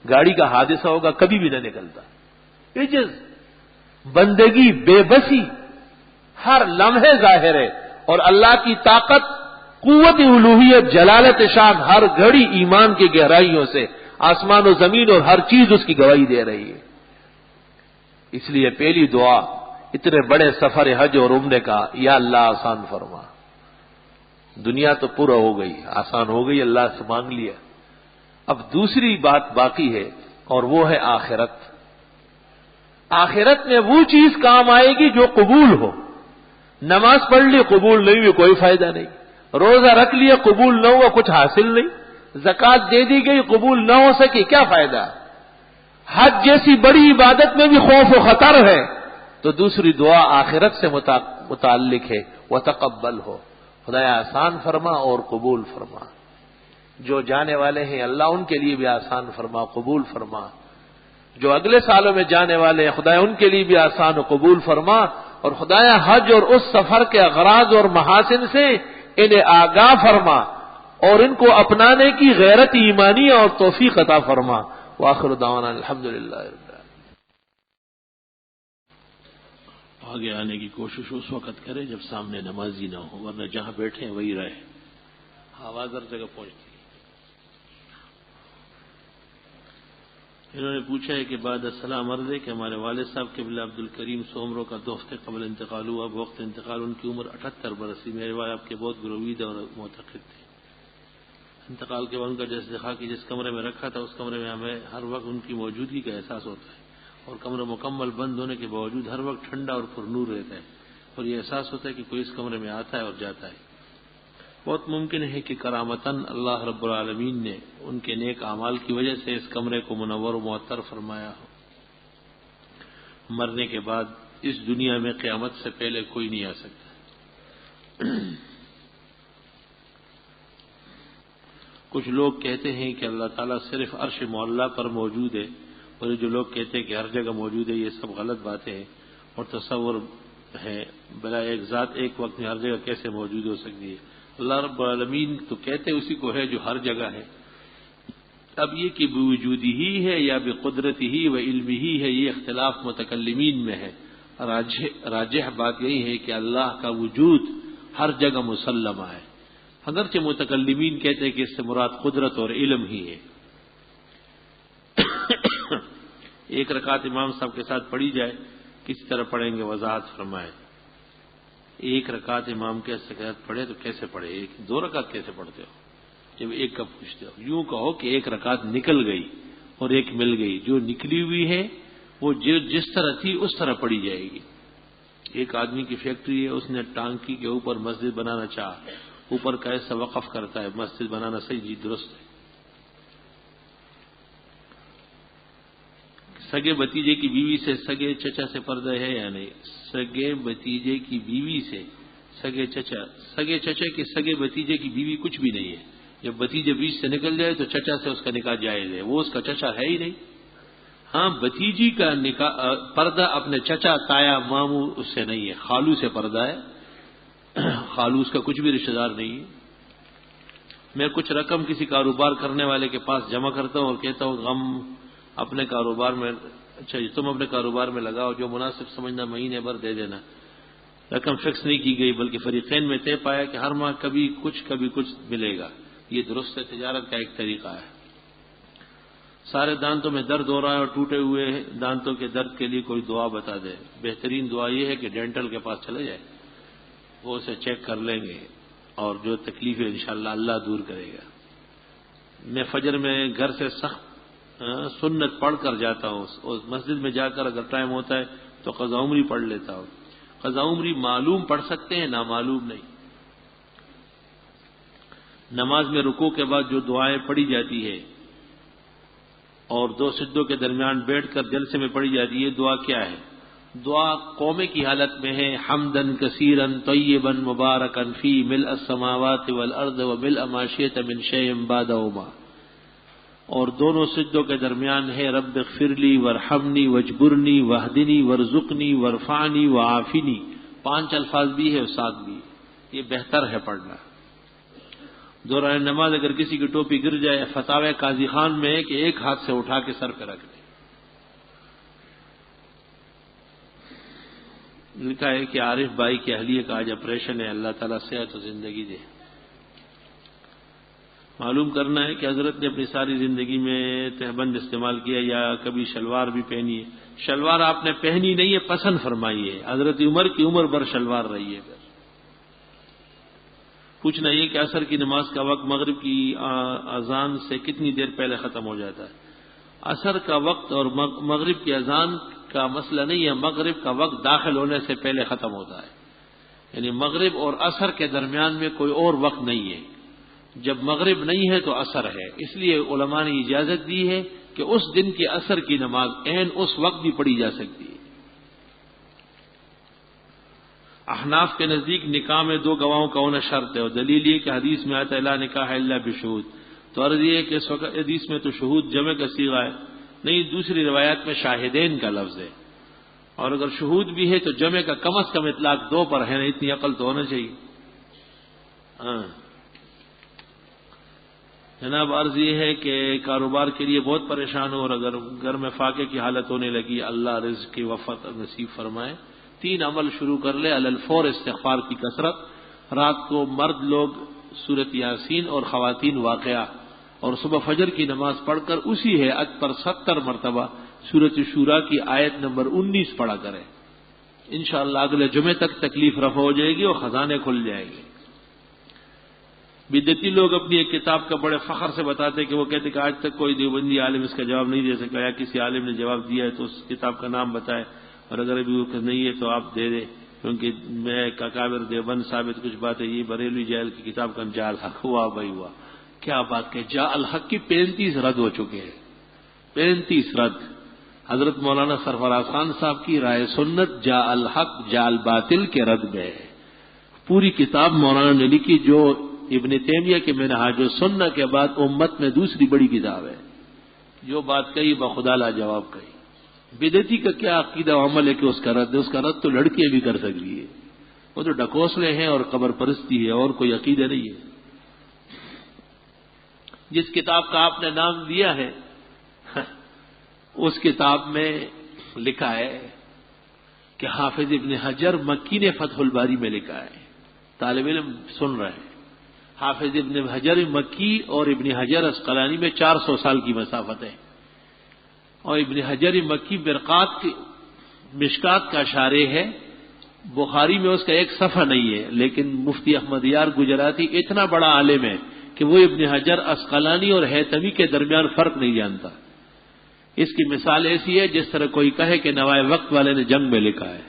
Speaker 1: گاڑی کا حادثہ ہوگا، کبھی بھی نہ نکلتا۔ عجز، بندگی، بے بسی ہر لمحے ظاہر ہے، اور اللہ کی طاقت، قوت الوہیت، جلالت شان ہر گھڑی ایمان کی گہرائیوں سے آسمان و زمین اور ہر چیز اس کی گواہی دے رہی ہے۔ اس لیے پہلی دعا اتنے بڑے سفر حج اور عمرے کا، یا اللہ آسان فرما۔ دنیا تو پورا ہو گئی، آسان ہو گئی، اللہ سے مانگ لیا۔ اب دوسری بات باقی ہے، اور وہ ہے آخرت۔ آخرت میں وہ چیز کام آئے گی جو قبول ہو۔ نماز پڑھ لی، قبول نہیں ہوئی، کوئی فائدہ نہیں۔ روزہ رکھ لیا، قبول نہ ہوا، کچھ حاصل نہیں۔ زکوٰۃ دے دی گئی، قبول نہ ہو سکی، کیا فائدہ؟ حج جیسی بڑی عبادت میں بھی خوف و خطر ہے، تو دوسری دعا آخرت سے متعلق ہے، وتقبل ہو، خدایا آسان فرما اور قبول فرما۔ جو جانے والے ہیں اللہ ان کے لیے بھی آسان فرما، قبول فرما۔ جو اگلے سالوں میں جانے والے ہیں خدایا ان کے لیے بھی آسان و قبول فرما، اور خدایا حج اور اس سفر کے اغراض اور محاسن سے انہیں آگاہ فرما، اور ان کو اپنانے کی غیرت ایمانی اور توفیق عطا فرما۔ وآخر دعوانا الحمدللہ رب العالمین۔ آگے آنے کی کوشش اس وقت کرے جب سامنے نمازی نہ ہو، ورنہ جہاں بیٹھے ہیں وہی رہے، آواز ہر جگہ پہنچتی ہے۔ انہوں نے پوچھا ہے کہ بعد السلام عرض ہے کہ ہمارے والد صاحب قبلہ عبد الکریم سومرو کا 2 ہفتے قبل انتقال ہوا۔ وقت انتقال ان کی عمر 78 برس تھی۔ میرے والد آپ کے بہت گروید اور معتقد تھے۔ انتقال کے بعد ان کا جیسے دکھا کہ جس کمرے میں رکھا تھا اس کمرے میں ہمیں ہر وقت ان کی موجودگی کا احساس ہوتا ہے، اور کمرہ مکمل بند ہونے کے باوجود ہر وقت ٹھنڈا اور پرنور رہتا ہے، اور یہ احساس ہوتا ہے کہ کوئی اس کمرے میں آتا ہے اور جاتا ہے۔ بہت ممکن ہے کہ کرامتاً اللہ رب العالمین نے ان کے نیک اعمال کی وجہ سے اس کمرے کو منور و معطر فرمایا ہو۔
Speaker 2: مرنے کے بعد اس دنیا میں قیامت سے پہلے کوئی نہیں آ سکتا۔ کچھ لوگ کہتے ہیں کہ اللہ تعالیٰ صرف عرش معلیٰ پر موجود ہے، اور جو لوگ کہتے ہیں کہ ہر جگہ موجود ہے، یہ سب غلط باتیں ہیں اور تصور ہے۔ بلا ایک ذات ایک وقت میں ہر جگہ کیسے موجود ہو سکتی ہے؟ اللہ رب العالمین تو کہتے اسی کو ہے جو ہر جگہ ہے۔ اب یہ کہ بوجودی ہی ہے یا بقدرتی ہی و علمی ہی ہے، یہ اختلاف متکلمین میں ہے۔ راجح بات یہی ہے کہ اللہ کا وجود ہر جگہ مسلمہ ہے، اگرچہ متکلمین کہتے ہیں کہ اس سے مراد قدرت اور علم ہی ہے۔ ایک رکعت امام صاحب کے ساتھ پڑھی جائے، کس طرح پڑھیں گے وضاحت فرمائے۔ ایک رکعت امام کے ساتھ پڑھے تو کیسے پڑھے؟ ایک دو رکعت کیسے پڑھتے ہو جب ایک کا پوچھتے ہو؟ یوں کہو کہ ایک رکعت نکل گئی اور ایک مل گئی، جو نکلی ہوئی ہے وہ جس طرح تھی اس طرح پڑھی جائے گی۔ ایک آدمی کی فیکٹری ہے، اس نے ٹانکی کے اوپر مسجد بنانا چاہا، اوپر کا ایسا وقف کرتا ہے، مسجد بنانا صحیح جی درست ہے۔ سگے بتیجے کی بیوی سے سگے چچا سے پردہ ہے یا نہیں؟ سگے بتیجے کی بیوی سے سگے چچا کی سگے بتیجے کی بیوی کچھ بھی نہیں ہے۔ جب بتیجے بیچ سے نکل جائے تو چچا سے اس کا نکاح جائز ہے، وہ اس کا چچا ہے ہی نہیں۔ ہاں بتیجی کا نکاح پردہ اپنے چچا تایا ماموں اس سے نہیں ہے، خالو سے پردہ ہے، خالو اس کا کچھ بھی رشتہ دار نہیں ہے۔ میں کچھ رقم کسی کاروبار کرنے والے کے پاس جمع کرتا ہوں اور کہتا ہوں غم اپنے کاروبار میں، اچھا جی تم اپنے کاروبار میں لگاؤ، جو مناسب سمجھنا مہینے بھر دے دینا۔ رقم فکس نہیں کی گئی بلکہ فریقین میں طے پایا کہ ہر ماہ کبھی کچھ ملے گا۔ یہ درست تجارت کا ایک طریقہ ہے۔ سارے دانتوں میں درد ہو رہا ہے اور ٹوٹے ہوئے دانتوں کے درد کے لیے کوئی دعا بتا دے۔ بہترین دعا یہ ہے کہ ڈینٹل کے پاس چلے جائے، وہ اسے چیک کر لیں گے اور جو تکلیف ہے انشاءاللہ اللہ دور کرے گا۔ میں فجر میں گھر سے سخت سنت پڑھ کر جاتا ہوں، اور مسجد میں جا کر اگر ٹائم ہوتا ہے تو قضا عمری پڑھ لیتا ہوں۔ قضا عمری معلوم پڑھ سکتے ہیں، نامعلوم نہیں۔ نماز میں رکوع کے بعد جو دعائیں پڑھی جاتی ہے اور دو سجدوں کے درمیان بیٹھ کر جلسے میں پڑھی جاتی ہے، یہ دعا کیا ہے؟ دعا قومے کی حالت میں ہے، حمدن کثیرن طیبا مبارکن فی ملء السماوات والارض وملء ما شئت من شیء بعدہما، اور دونوں سجدوں کے درمیان ہے رب اغفر لی وارحمنی واجبرنی واہدنی وارزقنی وارفعنی وعافنی۔ 5 الفاظ بھی ہے اور 7 بھی، یہ بہتر ہے پڑھنا۔ دوران نماز اگر کسی کی ٹوپی گر جائے، فتاوی قاضی خان میں ہے کہ ایک ہاتھ سے اٹھا کے سر پہ رکھ دے۔ لکھا ہے کہ عارف بھائی کی اہلیہ کا آج آپریشن ہے، اللہ تعالیٰ صحت و زندگی دے۔ معلوم کرنا ہے کہ حضرت نے اپنی ساری زندگی میں تہبند استعمال کیا یا کبھی شلوار بھی پہنی ہے؟ شلوار آپ نے پہنی نہیں ہے، پسند فرمائی ہے۔ حضرت عمر کی عمر بھر شلوار رہی ہے۔ پوچھنا یہ کہ عصر کی نماز کا وقت مغرب کی اذان سے کتنی دیر پہلے ختم ہو جاتا ہے؟ عصر کا وقت اور مغرب کی اذان کا مسئلہ نہیں ہے، مغرب کا وقت داخل ہونے سے پہلے ختم ہوتا ہے، یعنی مغرب اور عصر کے درمیان میں کوئی اور وقت نہیں ہے۔ جب مغرب نہیں ہے تو عصر ہے، اس لیے علماء نے اجازت دی ہے کہ اس دن کی عصر کی نماز عین اس وقت بھی پڑھی جا سکتی ہے۔ احناف کے نزدیک نکاح میں 2 گواہوں کا ہونا شرط ہے، اور دلیل یہ کہ حدیث میں آتا ہے لا نکاح الا بشہود۔ تو عرض یہ ہے کہ اس وقت حدیث میں تو شہود جمع کا صیغہ ہے، نہیں دوسری روایات میں شاہدین کا لفظ ہے، اور اگر شہود بھی ہے تو جمع کا کم از کم اطلاق 2 پر ہے، نا اتنی عقل تو ہونا چاہیے۔ ہاں جناب، عرض یہ ہے کہ کاروبار کے لیے بہت پریشان ہو، اور اگر گھر میں فاقے کی حالت ہونے لگی، اللہ رزق کی وفات نصیب فرمائے۔ 3 عمل شروع کر لے، علی الفور استغفار کی کثرت، رات کو مرد لوگ سورۃ یاسین اور خواتین واقعہ، اور صبح فجر کی نماز پڑھ کر اسی ہیئت پر 70 مرتبہ سورۃ شورى کی آیت نمبر 19 پڑھا کریں۔ انشاءاللہ اگلے جمعے تک تکلیف رفع ہو جائے گی اور خزانے کھل جائیں گے۔ بدعتی لوگ اپنی ایک کتاب کا بڑے فخر سے بتاتے کہ وہ کہتے کہ آج تک کوئی دیوبندی عالم اس کا جواب نہیں دے سکا، یا کسی عالم نے جواب دیا ہے تو اس کتاب کا نام بتائے، اور اگر ابھی وہ نہیں ہے تو آپ دے دیں، کیونکہ میں کاکابر دیوبند ثابت کچھ بات ہے، یہ بریلوی جیل کی کتاب کا جا الحق ہوا بھائی ہوا۔ کیا بات کہ جا الحق کی 35 رد ہو چکے ہیں، 35 رد۔ حضرت مولانا سرفراز خان صاحب کی رائے سنت جا الحق جا الباطل کے رد میں ہے. پوری کتاب مولانا نے لکھی جو ابن تیمیہ کے منہاج السنہ کے بعد امت میں دوسری بڑی کتاب ہے. جو بات کہی بخدا لا جواب کہی. بدعتی کا کیا عقیدہ و عمل ہے کہ اس کا رد ہے؟ اس کا رد تو لڑکیاں بھی کر سکتی ہے. وہ تو ڈکوسلے ہیں اور قبر پرستی ہے اور کوئی عقیدہ نہیں ہے. جس کتاب کا آپ نے نام دیا ہے اس کتاب میں لکھا ہے کہ حافظ ابن حجر مکی نے فتح الباری میں لکھا ہے. طالب علم سن رہے ہیں. حافظ ابن حجر مکی اور ابن حجر اسقلانی میں 400 سال کی مسافت ہے. اور ابن حجر مکی برقات کی مشکات کا شارح ہے. بخاری میں اس کا ایک صفحہ نہیں ہے، لیکن مفتی احمد یار گجراتی اتنا بڑا عالم ہے کہ وہ ابن حجر اسقلانی اور ہیثمی کے درمیان فرق نہیں جانتا. اس کی مثال ایسی ہے جس طرح کوئی کہے کہ نوائے وقت والے نے جنگ میں لکھا ہے.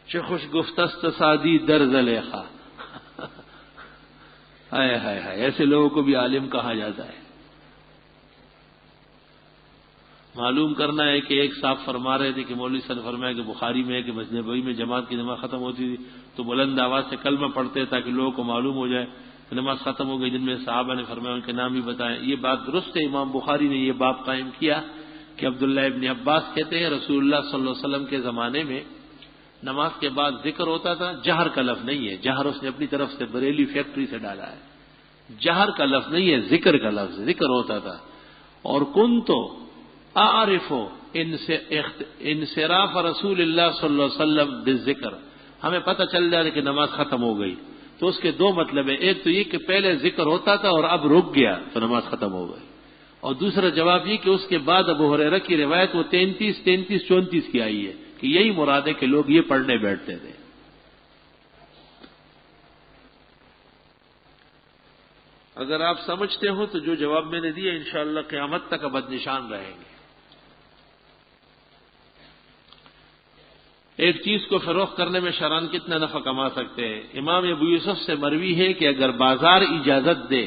Speaker 2: چه خوش گفتست سعدی در زلیخا. ہائے ہائے ہائے، ایسے لوگوں کو بھی عالم کہا جاتا ہے. معلوم کرنا ہے کہ ایک صاحب فرما رہے تھے کہ مولوی صاحب نے فرمایا کہ بخاری میں ہے کہ مسجد نبوی میں جماعت کی نماز ختم ہوتی تھی تو بلند آواز سے کلمہ پڑھتے تاکہ لوگوں کو معلوم ہو جائے کہ نماز ختم ہو گئی. جن میں صحابہ نے فرمایا ان کے نام بھی بتائیں. یہ بات درست ہے. امام بخاری نے یہ باب قائم کیا کہ عبداللہ ابن عباس کہتے ہیں رسول اللہ صلی اللہ علیہ وسلم کے زمانے میں نماز کے بعد ذکر ہوتا تھا. جہر کا لفظ نہیں ہے، جہر اس نے اپنی طرف سے بریلی فیکٹری سے ڈالا ہے. جہر کا لفظ نہیں ہے، ذکر کا لفظ. ذکر ہوتا تھا. اور کن تو اعرف انصراف رسول اللہ صلی اللہ علیہ وسلم بالذکر. ہمیں پتہ چل جائے کہ نماز ختم ہو گئی. تو اس کے دو مطلب ہیں. ایک تو یہ کہ پہلے ذکر ہوتا تھا اور اب رک گیا تو نماز ختم ہو گئی. اور دوسرا جواب یہ کہ اس کے بعد ابو ہریرہ کی روایت وہ 33, 34 کی آئی ہے کہ یہی مراد ہے کہ لوگ یہ پڑھنے بیٹھتے تھے. اگر آپ سمجھتے ہو تو جو جواب میں نے دیا انشاءاللہ قیامت تک ابد نشان رہیں گے. ایک چیز کو فروخت کرنے میں شرعاً کتنا نفع کما سکتے ہیں؟ امام ابو یوسف سے مروی ہے کہ اگر بازار اجازت دے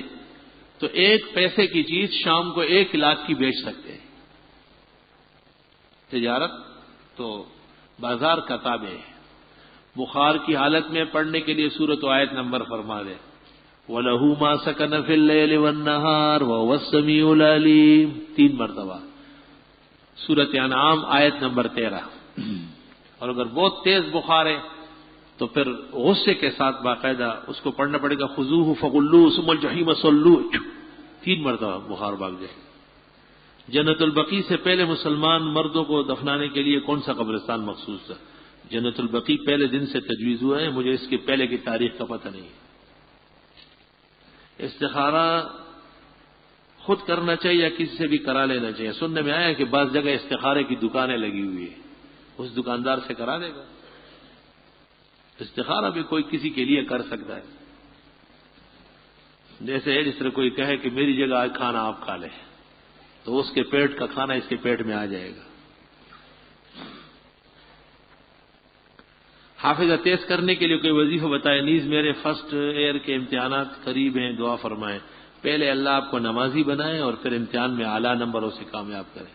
Speaker 2: تو 1 پیسے کی چیز شام کو 1 لاکھ کی بیچ سکتے ہیں. تجارت تو بازار کا تابع ہے. بخار کی حالت میں پڑھنے کے لیے سورت و آیت نمبر فرما دے. وَلَهُ مَا سَكَنَ فِي اللَّيْلِ وَالنَّهَارِ وَهُوَ السَّمِيعُ الْعَلِيمُ 3 مرتبہ. سورت انعام آیت نمبر 13. اور اگر بہت تیز بخار ہے تو پھر غصے کے ساتھ باقاعدہ اس کو پڑھنا پڑے گا. خذوہ فغلوہ ثم الجحیم صلوہ 3 مرتبہ بخار بھاگ جائے. جنت البقیع سے پہلے مسلمان مردوں کو دفنانے کے لیے کون سا قبرستان مخصوص تھا؟ جنت البقیع پہلے دن سے تجویز ہوا ہے. مجھے اس کے پہلے کی تاریخ کا پتہ نہیں. استخارہ خود کرنا چاہیے یا کسی سے بھی کرا لینا چاہیے؟ سننے میں آیا کہ بعض جگہ استخارے کی دکانیں لگی ہوئی ہیں، اس دکاندار سے کرا دے گا. استخارہ بھی کوئی کسی کے لیے کر سکتا ہے. جیسے ہے جس طرح کوئی کہے کہ میری جگہ آج کھانا آپ کھا لیں تو اس کے پیٹ کا کھانا اس کے پیٹ میں آ جائے گا. حافظہ تیز کرنے کے لیے کوئی وظیفہ بتائے. نیز میرے فرسٹ ایئر کے امتحانات قریب ہیں، دعا فرمائیں. پہلے اللہ آپ کو نمازی بنائے اور پھر امتحان میں اعلیٰ نمبروں سے کامیاب کرے.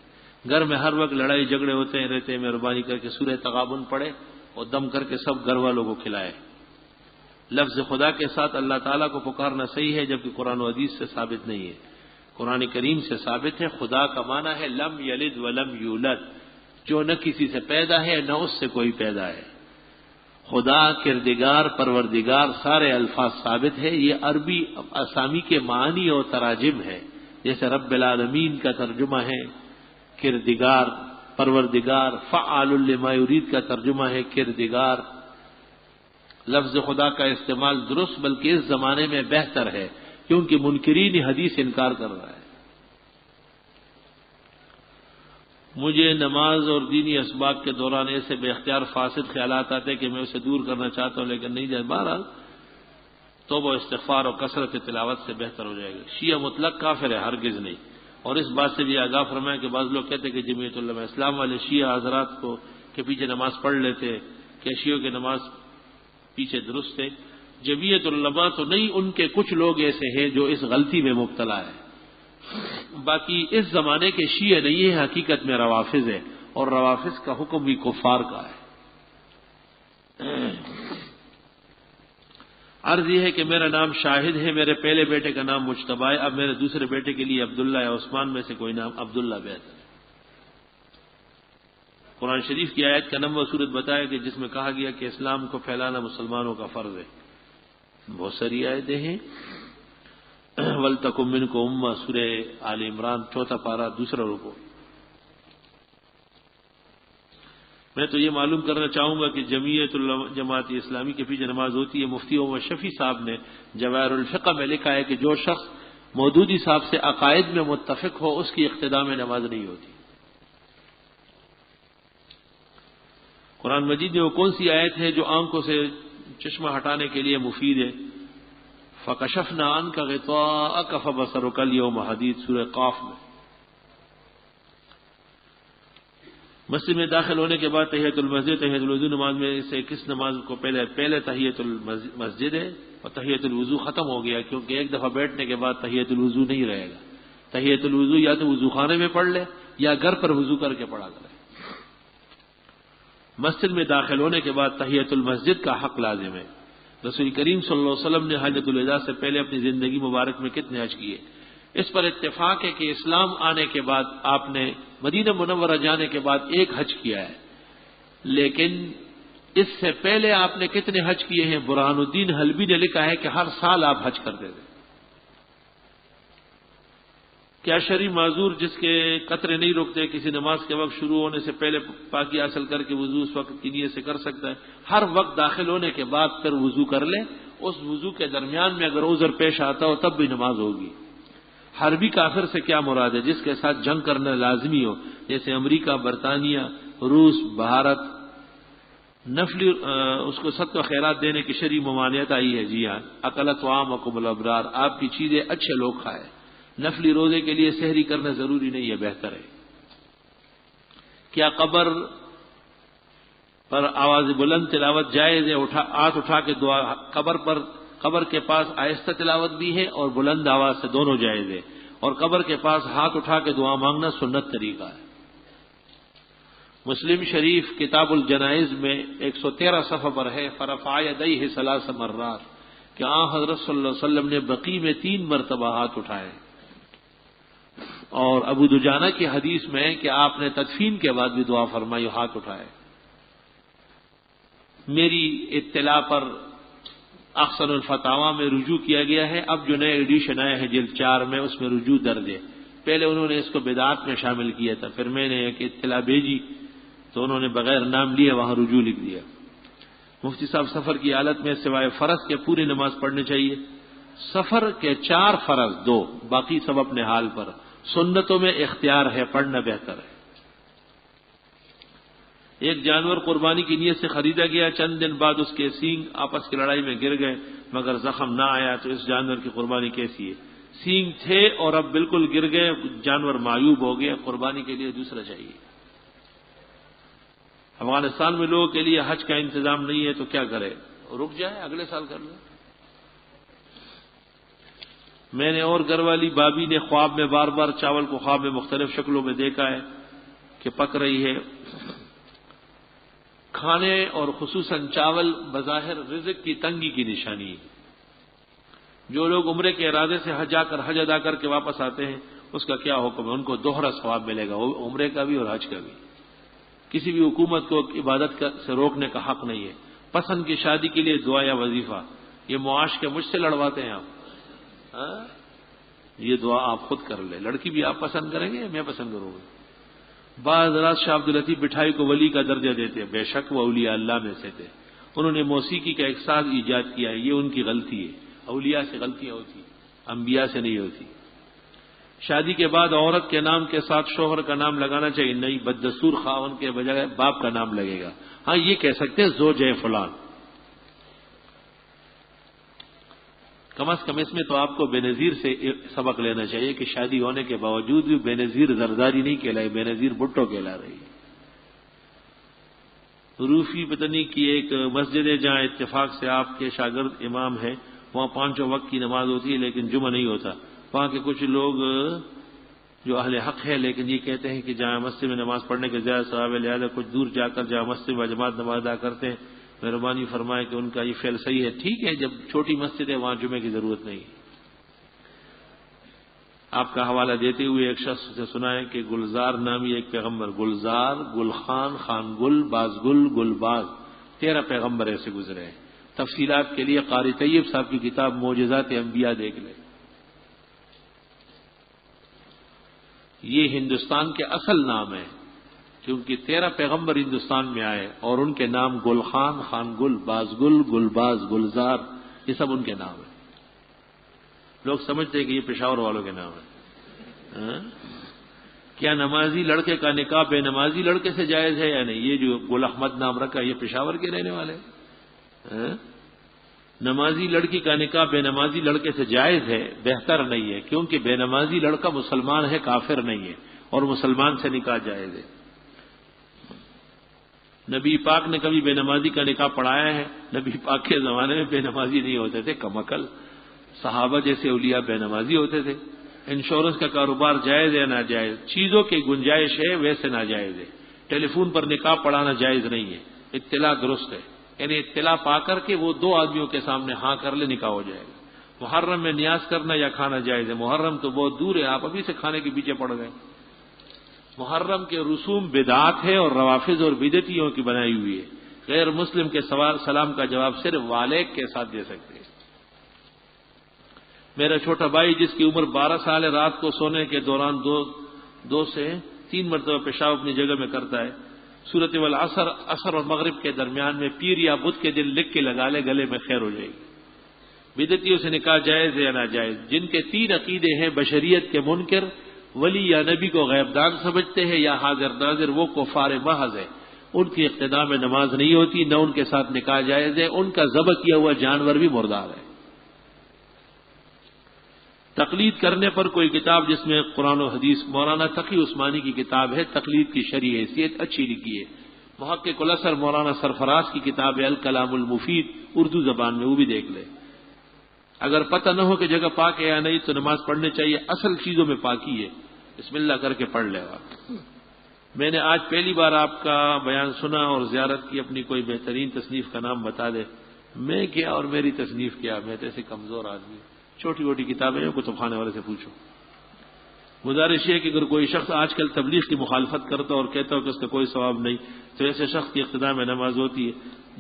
Speaker 2: گھر میں ہر وقت لڑائی جھگڑے ہوتے رہتے ہیں، مہربانی کر کے سورہ تغابن پڑھے اور دم کر کے سب گھر والوں کو کھلائے. لفظ خدا کے ساتھ اللہ تعالیٰ کو پکارنا صحیح ہے جبکہ قرآن و حدیث سے ثابت نہیں ہے. قرآن کریم سے ثابت ہے. خدا کا معنی ہے لم یلد ولم یولد، جو نہ کسی سے پیدا ہے نہ اس سے کوئی پیدا ہے. خدا، کردگار، پروردگار سارے الفاظ ثابت ہے. یہ عربی اسامی کے معنی اور تراجم ہے. جیسے رب العالمین کا ترجمہ ہے کردگار، پروردگار. فعال لما یرید کا ترجمہ ہے کردگار. لفظ خدا کا استعمال درست بلکہ اس زمانے میں بہتر ہے کیونکہ منکرین حدیث انکار کر رہا ہے. مجھے نماز اور دینی اسباق کے دوران ایسے بے اختیار فاسد خیالات آتے ہیں کہ میں اسے دور کرنا چاہتا ہوں لیکن نہیں جائے. بہرحال توبہ و استغفار اور کثرت تلاوت سے بہتر ہو جائے گا. شیعہ مطلق کافر ہے، ہرگز نہیں. اور اس بات سے بھی آگاہ فرمائیں کہ بعض لوگ کہتے ہیں کہ جمعیت علماء اسلام والے شیعہ حضرات کو کے پیچھے نماز پڑھ لیتے کہ شیعوں کی نماز پیچھے درست ہے. جمعیت علماء تو نہیں، ان کے کچھ لوگ ایسے ہیں جو اس غلطی میں مبتلا ہے. باقی اس زمانے کے شیعہ نہیں ہے، حقیقت میں روافض ہے، اور روافض کا حکم بھی کفار کا ہے۔ عرض یہ ہے کہ میرا نام شاہد ہے، میرے پہلے بیٹے کا نام مجتبی ہے، اب میرے دوسرے بیٹے کے لیے عبداللہ یا عثمان میں سے کوئی نام عبداللہ بہتر ہے۔ قرآن شریف کی آیت کا نمبر صورت بتایا کہ جس میں کہا گیا کہ اسلام کو پھیلانا مسلمانوں کا فرض ہے۔ بہت ساری آیتیں ہیں۔ وَلْتَكُن مِّنكُمْ أُمَّةٌ سورہ آل عمران 4 پارہ 2 رکوع۔ میں تو یہ معلوم کرنا چاہوں گا کہ جماعت اسلامی کے پیچھے نماز ہوتی ہے۔ مفتی محمد شفیع صاحب نے جواہر الفقہ میں لکھا ہے کہ جو شخص مودودی صاحب سے عقائد میں متفق ہو اس کی اقتداء میں نماز نہیں ہوتی۔ قرآن مجید میں وہ کون سی آیت ہے جو آنکھوں سے چشمہ ہٹانے کے لیے مفید ہے؟ فَكَشَفْنَا عَنْكَ غِطَاءَكَ فَبَصَرُكَ الْيَوْمَ حَدِيدٌ سورہ قاف میں۔ مسجد میں داخل ہونے کے بعد تحیۃ المسجد، تحیۃ الوضو نماز میں سے کس نماز کو پہلے تحیۃ المسجد ہے اور تحیۃ الوضو ختم ہو گیا، کیونکہ ایک دفعہ بیٹھنے کے بعد تحیۃ الوضو نہیں رہے گا۔ تحیۃ الوضو یا تو وضو خانے میں پڑھ لے یا گھر پر وضو کر کے پڑھا کرے۔ مسجد میں داخل ہونے کے بعد تحیۃ المسجد کا حق لازم ہے۔ رسول کریم صلی اللہ علیہ وسلم نے حجۃ الوداع سے پہلے اپنی زندگی مبارک میں کتنے حج کیے؟ اس پر اتفاق ہے کہ اسلام آنے کے بعد آپ نے مدینہ منورہ جانے کے بعد ایک حج کیا ہے، لیکن اس سے پہلے آپ نے کتنے حج کیے ہیں؟ برہان الدین حلبی نے لکھا ہے کہ ہر سال آپ حج کرتے تھے۔ کیا شرعی معذور جس کے قطرے نہیں رکتے کسی نماز کے وقت شروع ہونے سے پہلے پاکی حاصل کر کے وضو اس وقت کی نیت سے کر سکتا ہے؟ ہر وقت داخل ہونے کے بعد پھر وضو کر لے، اس وضو کے درمیان میں اگر عذر پیش آتا ہو تب بھی نماز ہوگی۔ حربی کافر سے کیا مراد ہے؟ جس کے ساتھ جنگ کرنا لازمی ہو، جیسے امریکہ، برطانیہ، روس، بھارت۔ نفلی اس کو صدقہ خیرات دینے کی شرعی ممانعت آئی ہے۔ جی ہاں، اکلت طعامکم الابرار، آپ کی چیزیں اچھے لوگ کھائے۔ نفلی روزے کے لیے سحری کرنا ضروری نہیں ہے، بہتر ہے۔ کیا قبر پر آواز بلند تلاوت جائز ہے؟ ہاتھ اٹھا کے دعا قبر کے پاس آہستہ تلاوت بھی ہے اور بلند آواز سے دونوں جائز ہے، اور قبر کے پاس ہاتھ اٹھا کے دعا مانگنا سنت طریقہ ہے۔ مسلم شریف کتاب الجنائز میں 113 صفحہ پر ہے فرفع یدیہ 3 مرات کہ حضرت صلی اللہ علیہ وسلم نے بقیع میں 3 مرتبہ ہاتھ اٹھائے، اور ابو دجانہ کی حدیث میں کہ آپ نے تدفین کے بعد بھی دعا فرمائی، ہاتھ اٹھائے۔ میری اطلاع پر احسن الفتاوی میں رجوع کیا گیا ہے، اب جو نئے ایڈیشن آئے ہیں جلد 4 میں اس میں رجوع درج ہے۔ پہلے انہوں نے اس کو بدعات میں شامل کیا تھا، پھر میں نے ایک اطلاع بھیجی تو انہوں نے بغیر نام لیے وہاں رجوع لکھ دیا۔ مفتی صاحب سفر کی حالت میں سوائے فرض کے پوری نماز پڑھنی چاہیے؟ سفر کے 4 فرض 2، باقی سب اپنے حال پر۔ سنتوں میں اختیار ہے، پڑھنا بہتر ہے۔ ایک جانور قربانی کی نیت سے خریدا گیا، چند دن بعد اس کے سینگ آپس کی لڑائی میں گر گئے مگر زخم نہ آیا، تو اس جانور کی قربانی کیسی ہے؟ سینگ تھے اور اب بالکل گر گئے، جانور معیوب ہو گیا، قربانی کے لیے دوسرا چاہیے۔ افغانستان میں لوگوں کے لیے حج کا انتظام نہیں ہے تو کیا کرے؟ رک جائے، اگلے سال کر لیں۔ میں نے اور گھر والی بابی نے خواب میں بار بار چاول کو خواب میں مختلف شکلوں میں دیکھا ہے کہ پک رہی ہے۔ کھانے اور خصوصاً چاول بظاہر رزق کی تنگی کی نشانی ہے۔ جو لوگ عمرے کے ارادے سے حج ادا کر کے واپس آتے ہیں اس کا کیا حکم ہے؟ ان کو دوہرا ثواب ملے گا، عمرے کا بھی اور حج کا بھی۔ کسی بھی حکومت کو عبادت سے روکنے کا حق نہیں ہے۔ پسند کی شادی کے لیے دعا یا وظیفہ، یہ معاش کے مجھ سے لڑواتے ہیں آپ؟ یہ دعا آپ خود کر لیں۔ لڑکی بھی آپ پسند کریں گے یا میں پسند کروں گا؟ بعض حضرات شاہ عبداللطیف بٹھائی کو ولی کا درجہ دیتے ہیں، بے شک وہ اولیاء اللہ میں سے تھے، انہوں نے موسیقی کا ایک ساز ایجاد کیا ہے، یہ ان کی غلطی ہے۔ اولیاء سے غلطیاں ہوتی، انبیاء سے نہیں ہوتی۔ شادی کے بعد عورت کے نام کے ساتھ شوہر کا نام لگانا چاہیے؟ نہیں، بددستور خاون کے بجائے باپ کا نام لگے گا۔ ہاں یہ کہہ سکتے ہیں زوج فلان، کم از کم اس میں تو آپ کو بے نظیر سے سبق لینا چاہیے کہ شادی ہونے کے باوجود بھی بے نظیر زرداری نہیں کہلائی، بے نظیر بھٹو کہلا رہی ہے۔ روفی پتنی کی ایک مسجد ہے جہاں اتفاق سے آپ کے شاگرد امام ہیں، وہاں 5 وقت کی نماز ہوتی ہے لیکن جمعہ نہیں ہوتا، وہاں کے کچھ لوگ جو اہل حق ہے لیکن یہ کہتے ہیں کہ جامع مسجد میں نماز پڑھنے کے زیادہ ثواب ہے، لہٰذا کچھ دور جا کر جامع مسجد و جماعت نماز ادا کرتے ہیں، مہربانی فرمائے کہ ان کا یہ فعل صحیح ہے؟ ٹھیک ہے، جب چھوٹی مسجد ہے وہاں جمعے کی ضرورت نہیں۔ آپ کا حوالہ دیتے ہوئے ایک شخص سے سنا ہے کہ گلزار نامی ایک پیغمبر، گلزار، گل خان، خان گل، باز گل، گل باز، 13 پیغمبر ایسے گزرے ہیں۔ تفصیلات کے لیے قاری طیب صاحب کی کتاب معجزات انبیاء دیکھ لیں۔ یہ ہندوستان کے اصل نام ہے، کیونکہ 13 پیغمبر ہندوستان میں آئے اور ان کے نام گل خان، خان گل، باز گل، گل باز، گلزار، یہ سب ان کے نام ہیں۔ لوگ سمجھتے ہیں کہ یہ پشاور والوں کے نام ہیں۔ کیا نمازی لڑکے کا نکاح بے نمازی لڑکے سے جائز ہے یا نہیں؟ یہ جو گل احمد نام رکھا یہ پشاور کے رہنے والے ہیں۔ نمازی لڑکی کا نکاح بے نمازی لڑکے سے جائز ہے، بہتر نہیں ہے، کیونکہ بے نمازی لڑکا مسلمان ہے، کافر نہیں ہے، اور مسلمان سے نکاح جائز ہے۔ نبی پاک نے کبھی بے نمازی کا نکاح پڑھایا ہے؟ نبی پاک کے زمانے میں بے نمازی نہیں ہوتے تھے، کم عقل۔ صحابہ جیسے اولیاء بے نمازی ہوتے تھے۔ انشورنس کا کاروبار جائز ہے ناجائز؟ چیزوں کی گنجائش ہے، ویسے ناجائز ہے۔ ٹیلی فون پر نکاح پڑھانا جائز نہیں ہے، اطلاع درست ہے، یعنی اطلاع پا کر کے وہ 2 آدمیوں کے سامنے ہاں کر لے، نکاح ہو جائے گا۔ محرم میں نیاز کرنا یا کھانا جائز ہے؟ محرم تو بہت دور ہے، آپ ابھی سے کھانے کے پیچھے پڑ گئے۔ محرم کے رسوم بدعات ہے اور روافض اور بدعتیوں کی بنائی ہوئی ہے۔ غیر مسلم کے سلام کا جواب صرف والد کے ساتھ دے سکتے ہیں۔ میرا چھوٹا بھائی جس کی عمر 12 سال ہے، رات کو سونے کے دوران 2 سے 3 مرتبہ پیشاب اپنی جگہ میں کرتا ہے۔ سورۃ والعصر، عصر اور مغرب کے درمیان میں پیر یا بدھ کے دن لکھ کے لگا لے، گلے میں خیر ہو جائے گی۔ بدعتیوں سے نکاح جائز ہے یا ناجائز؟ جن کے 3 عقیدے ہیں، بشریت کے منکر، ولی یا نبی کو غیبدان سمجھتے ہیں، یا حاضر ناظر، وہ کفار محض ہے۔ ان کی اقتداء میں نماز نہیں ہوتی، نہ ان کے ساتھ نکاح جائز ہے، ان کا ذبح کیا ہوا جانور بھی مردار ہے۔ تقلید کرنے پر کوئی کتاب جس میں قرآن و حدیث، مولانا تقی عثمانی کی کتاب ہے، تقلید کی شرعی حیثیت، اچھی لکھی ہے۔ محقق الاثر مولانا سرفراز کی کتاب ہے الکلام المفید، اردو زبان میں، وہ بھی دیکھ لے۔ اگر پتہ نہ ہو کہ جگہ پاک ہے یا نہیں تو نماز پڑھنے چاہیے، اصل چیزوں میں پاکی ہے، بسم اللہ کر کے پڑھ لے گا۔ میں نے آج پہلی بار آپ کا بیان سنا اور زیارت کی، اپنی کوئی بہترین تصنیف کا نام بتا دے۔ میں کیا اور میری تصنیف کیا، میں تو ایسے کمزور آدمی، چھوٹی چھوٹی کتابیں ہیں، کتب خانے والے سے پوچھو۔ گزارش یہ کہ اگر کوئی شخص آج کل تبلیغ کی مخالفت کرتا اور کہتا ہو کہ اس کا کوئی ثواب نہیں، تو ایسے شخص کی اقتداء میں نماز ہوتی ہے۔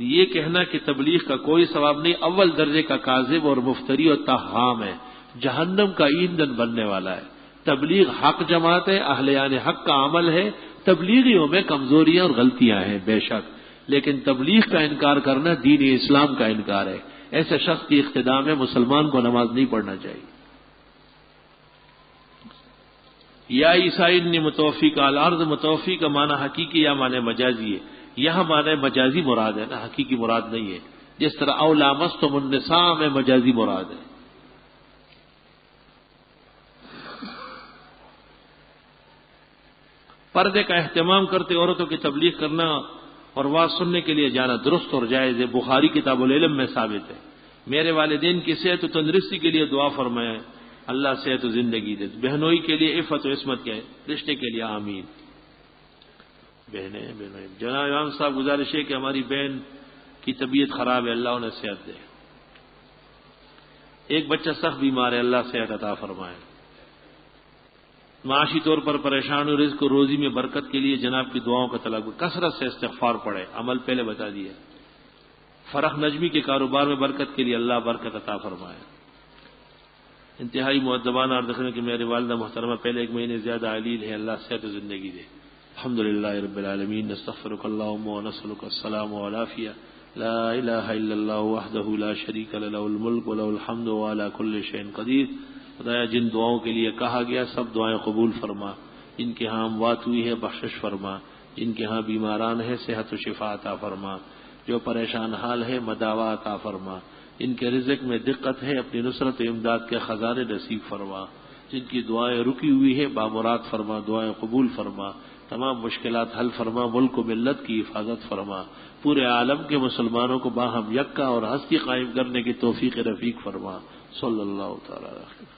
Speaker 2: یہ کہنا کہ تبلیغ کا کوئی ثواب نہیں، اول درجے کا کاذب اور مفتری اور تہام ہے، جہنم کا ایندھن بننے والا ہے۔ تبلیغ حق جماعت ہے، اہلیان حق کا عمل ہے۔ تبلیغیوں میں کمزوریاں اور غلطیاں ہیں بے شک، لیکن تبلیغ کا انکار کرنا دین اسلام کا انکار ہے۔ ایسے شخص کی اقتداء میں مسلمان کو نماز نہیں پڑھنا چاہیے۔ یا عیسائی نے متوفی کا الارض، متوفی کا معنی حقیقی یا معنی مجازی ہے؟ یہاں معنی مجازی مراد ہے نا، حقیقی مراد نہیں ہے، جس طرح او لامستم النساء میں مجازی مراد ہے۔ پردے کا اہتمام کرتے عورتوں کی تبلیغ کرنا اور واز سننے کے لیے جانا درست اور جائز ہے، بخاری کتاب العلم میں ثابت ہے۔ میرے والدین کی صحت و تندرستی کے لیے دعا فرمائیں، اللہ صحت و زندگی دے۔ بہنوئی کے لیے عفت و عصمت کے رشتے کے لیے آمین۔ بہنیں جناب امام صاحب، گزارش ہے کہ ہماری بہن کی طبیعت خراب ہے، اللہ انہیں صحت دے۔ ایک بچہ سخت بیمار ہے، اللہ صحت عطا فرمائے۔ معاشی طور پر پریشان ہو، رزق و روزی میں برکت کے لیے جناب کی دعاؤں کا طلب، کثرت سے استغفار پڑھے، عمل پہلے بتا دیا۔ فرح نجمی کے کاروبار میں برکت کے لیے اللہ برکت عطا فرمائے۔ انتہائی مؤدبانہ عرض ہے کہ میری والدہ محترمہ پہلے 1 مہینے زیادہ علیل ہے، اللہ صحت و زندگی دے۔ الحمدللہ رب العالمین، نستغفرک اللہم ونسألک السلام والعافیہ، لا الہ الا اللہ وحدہ لا شریک لہ، لہ الملک ولہ الحمد وعلی کل شیء قدیر۔ خدایا جن دعاؤں کے لیے کہا گیا سب دعائیں قبول فرما، جن کے ہاں اموات ہوئی ہے بخشش فرما، جن کے ہاں بیماران ہے صحت و شفا عطا فرما، جو پریشان حال ہے مداوا عطا فرما، جن کے رزق میں دقت ہے اپنی نصرت و امداد کے خزانے نصیب فرما، جن کی دعائیں رکی ہوئی ہے بامراد فرما، دعائیں قبول فرما، تمام مشکلات حل فرما، ملک و ملت کی حفاظت فرما، پورے عالم کے مسلمانوں کو باہم یکا اور ہستی قائم کرنے کی توفیق رفیق فرما۔ صلی اللہ تعالی علیہ وسلم۔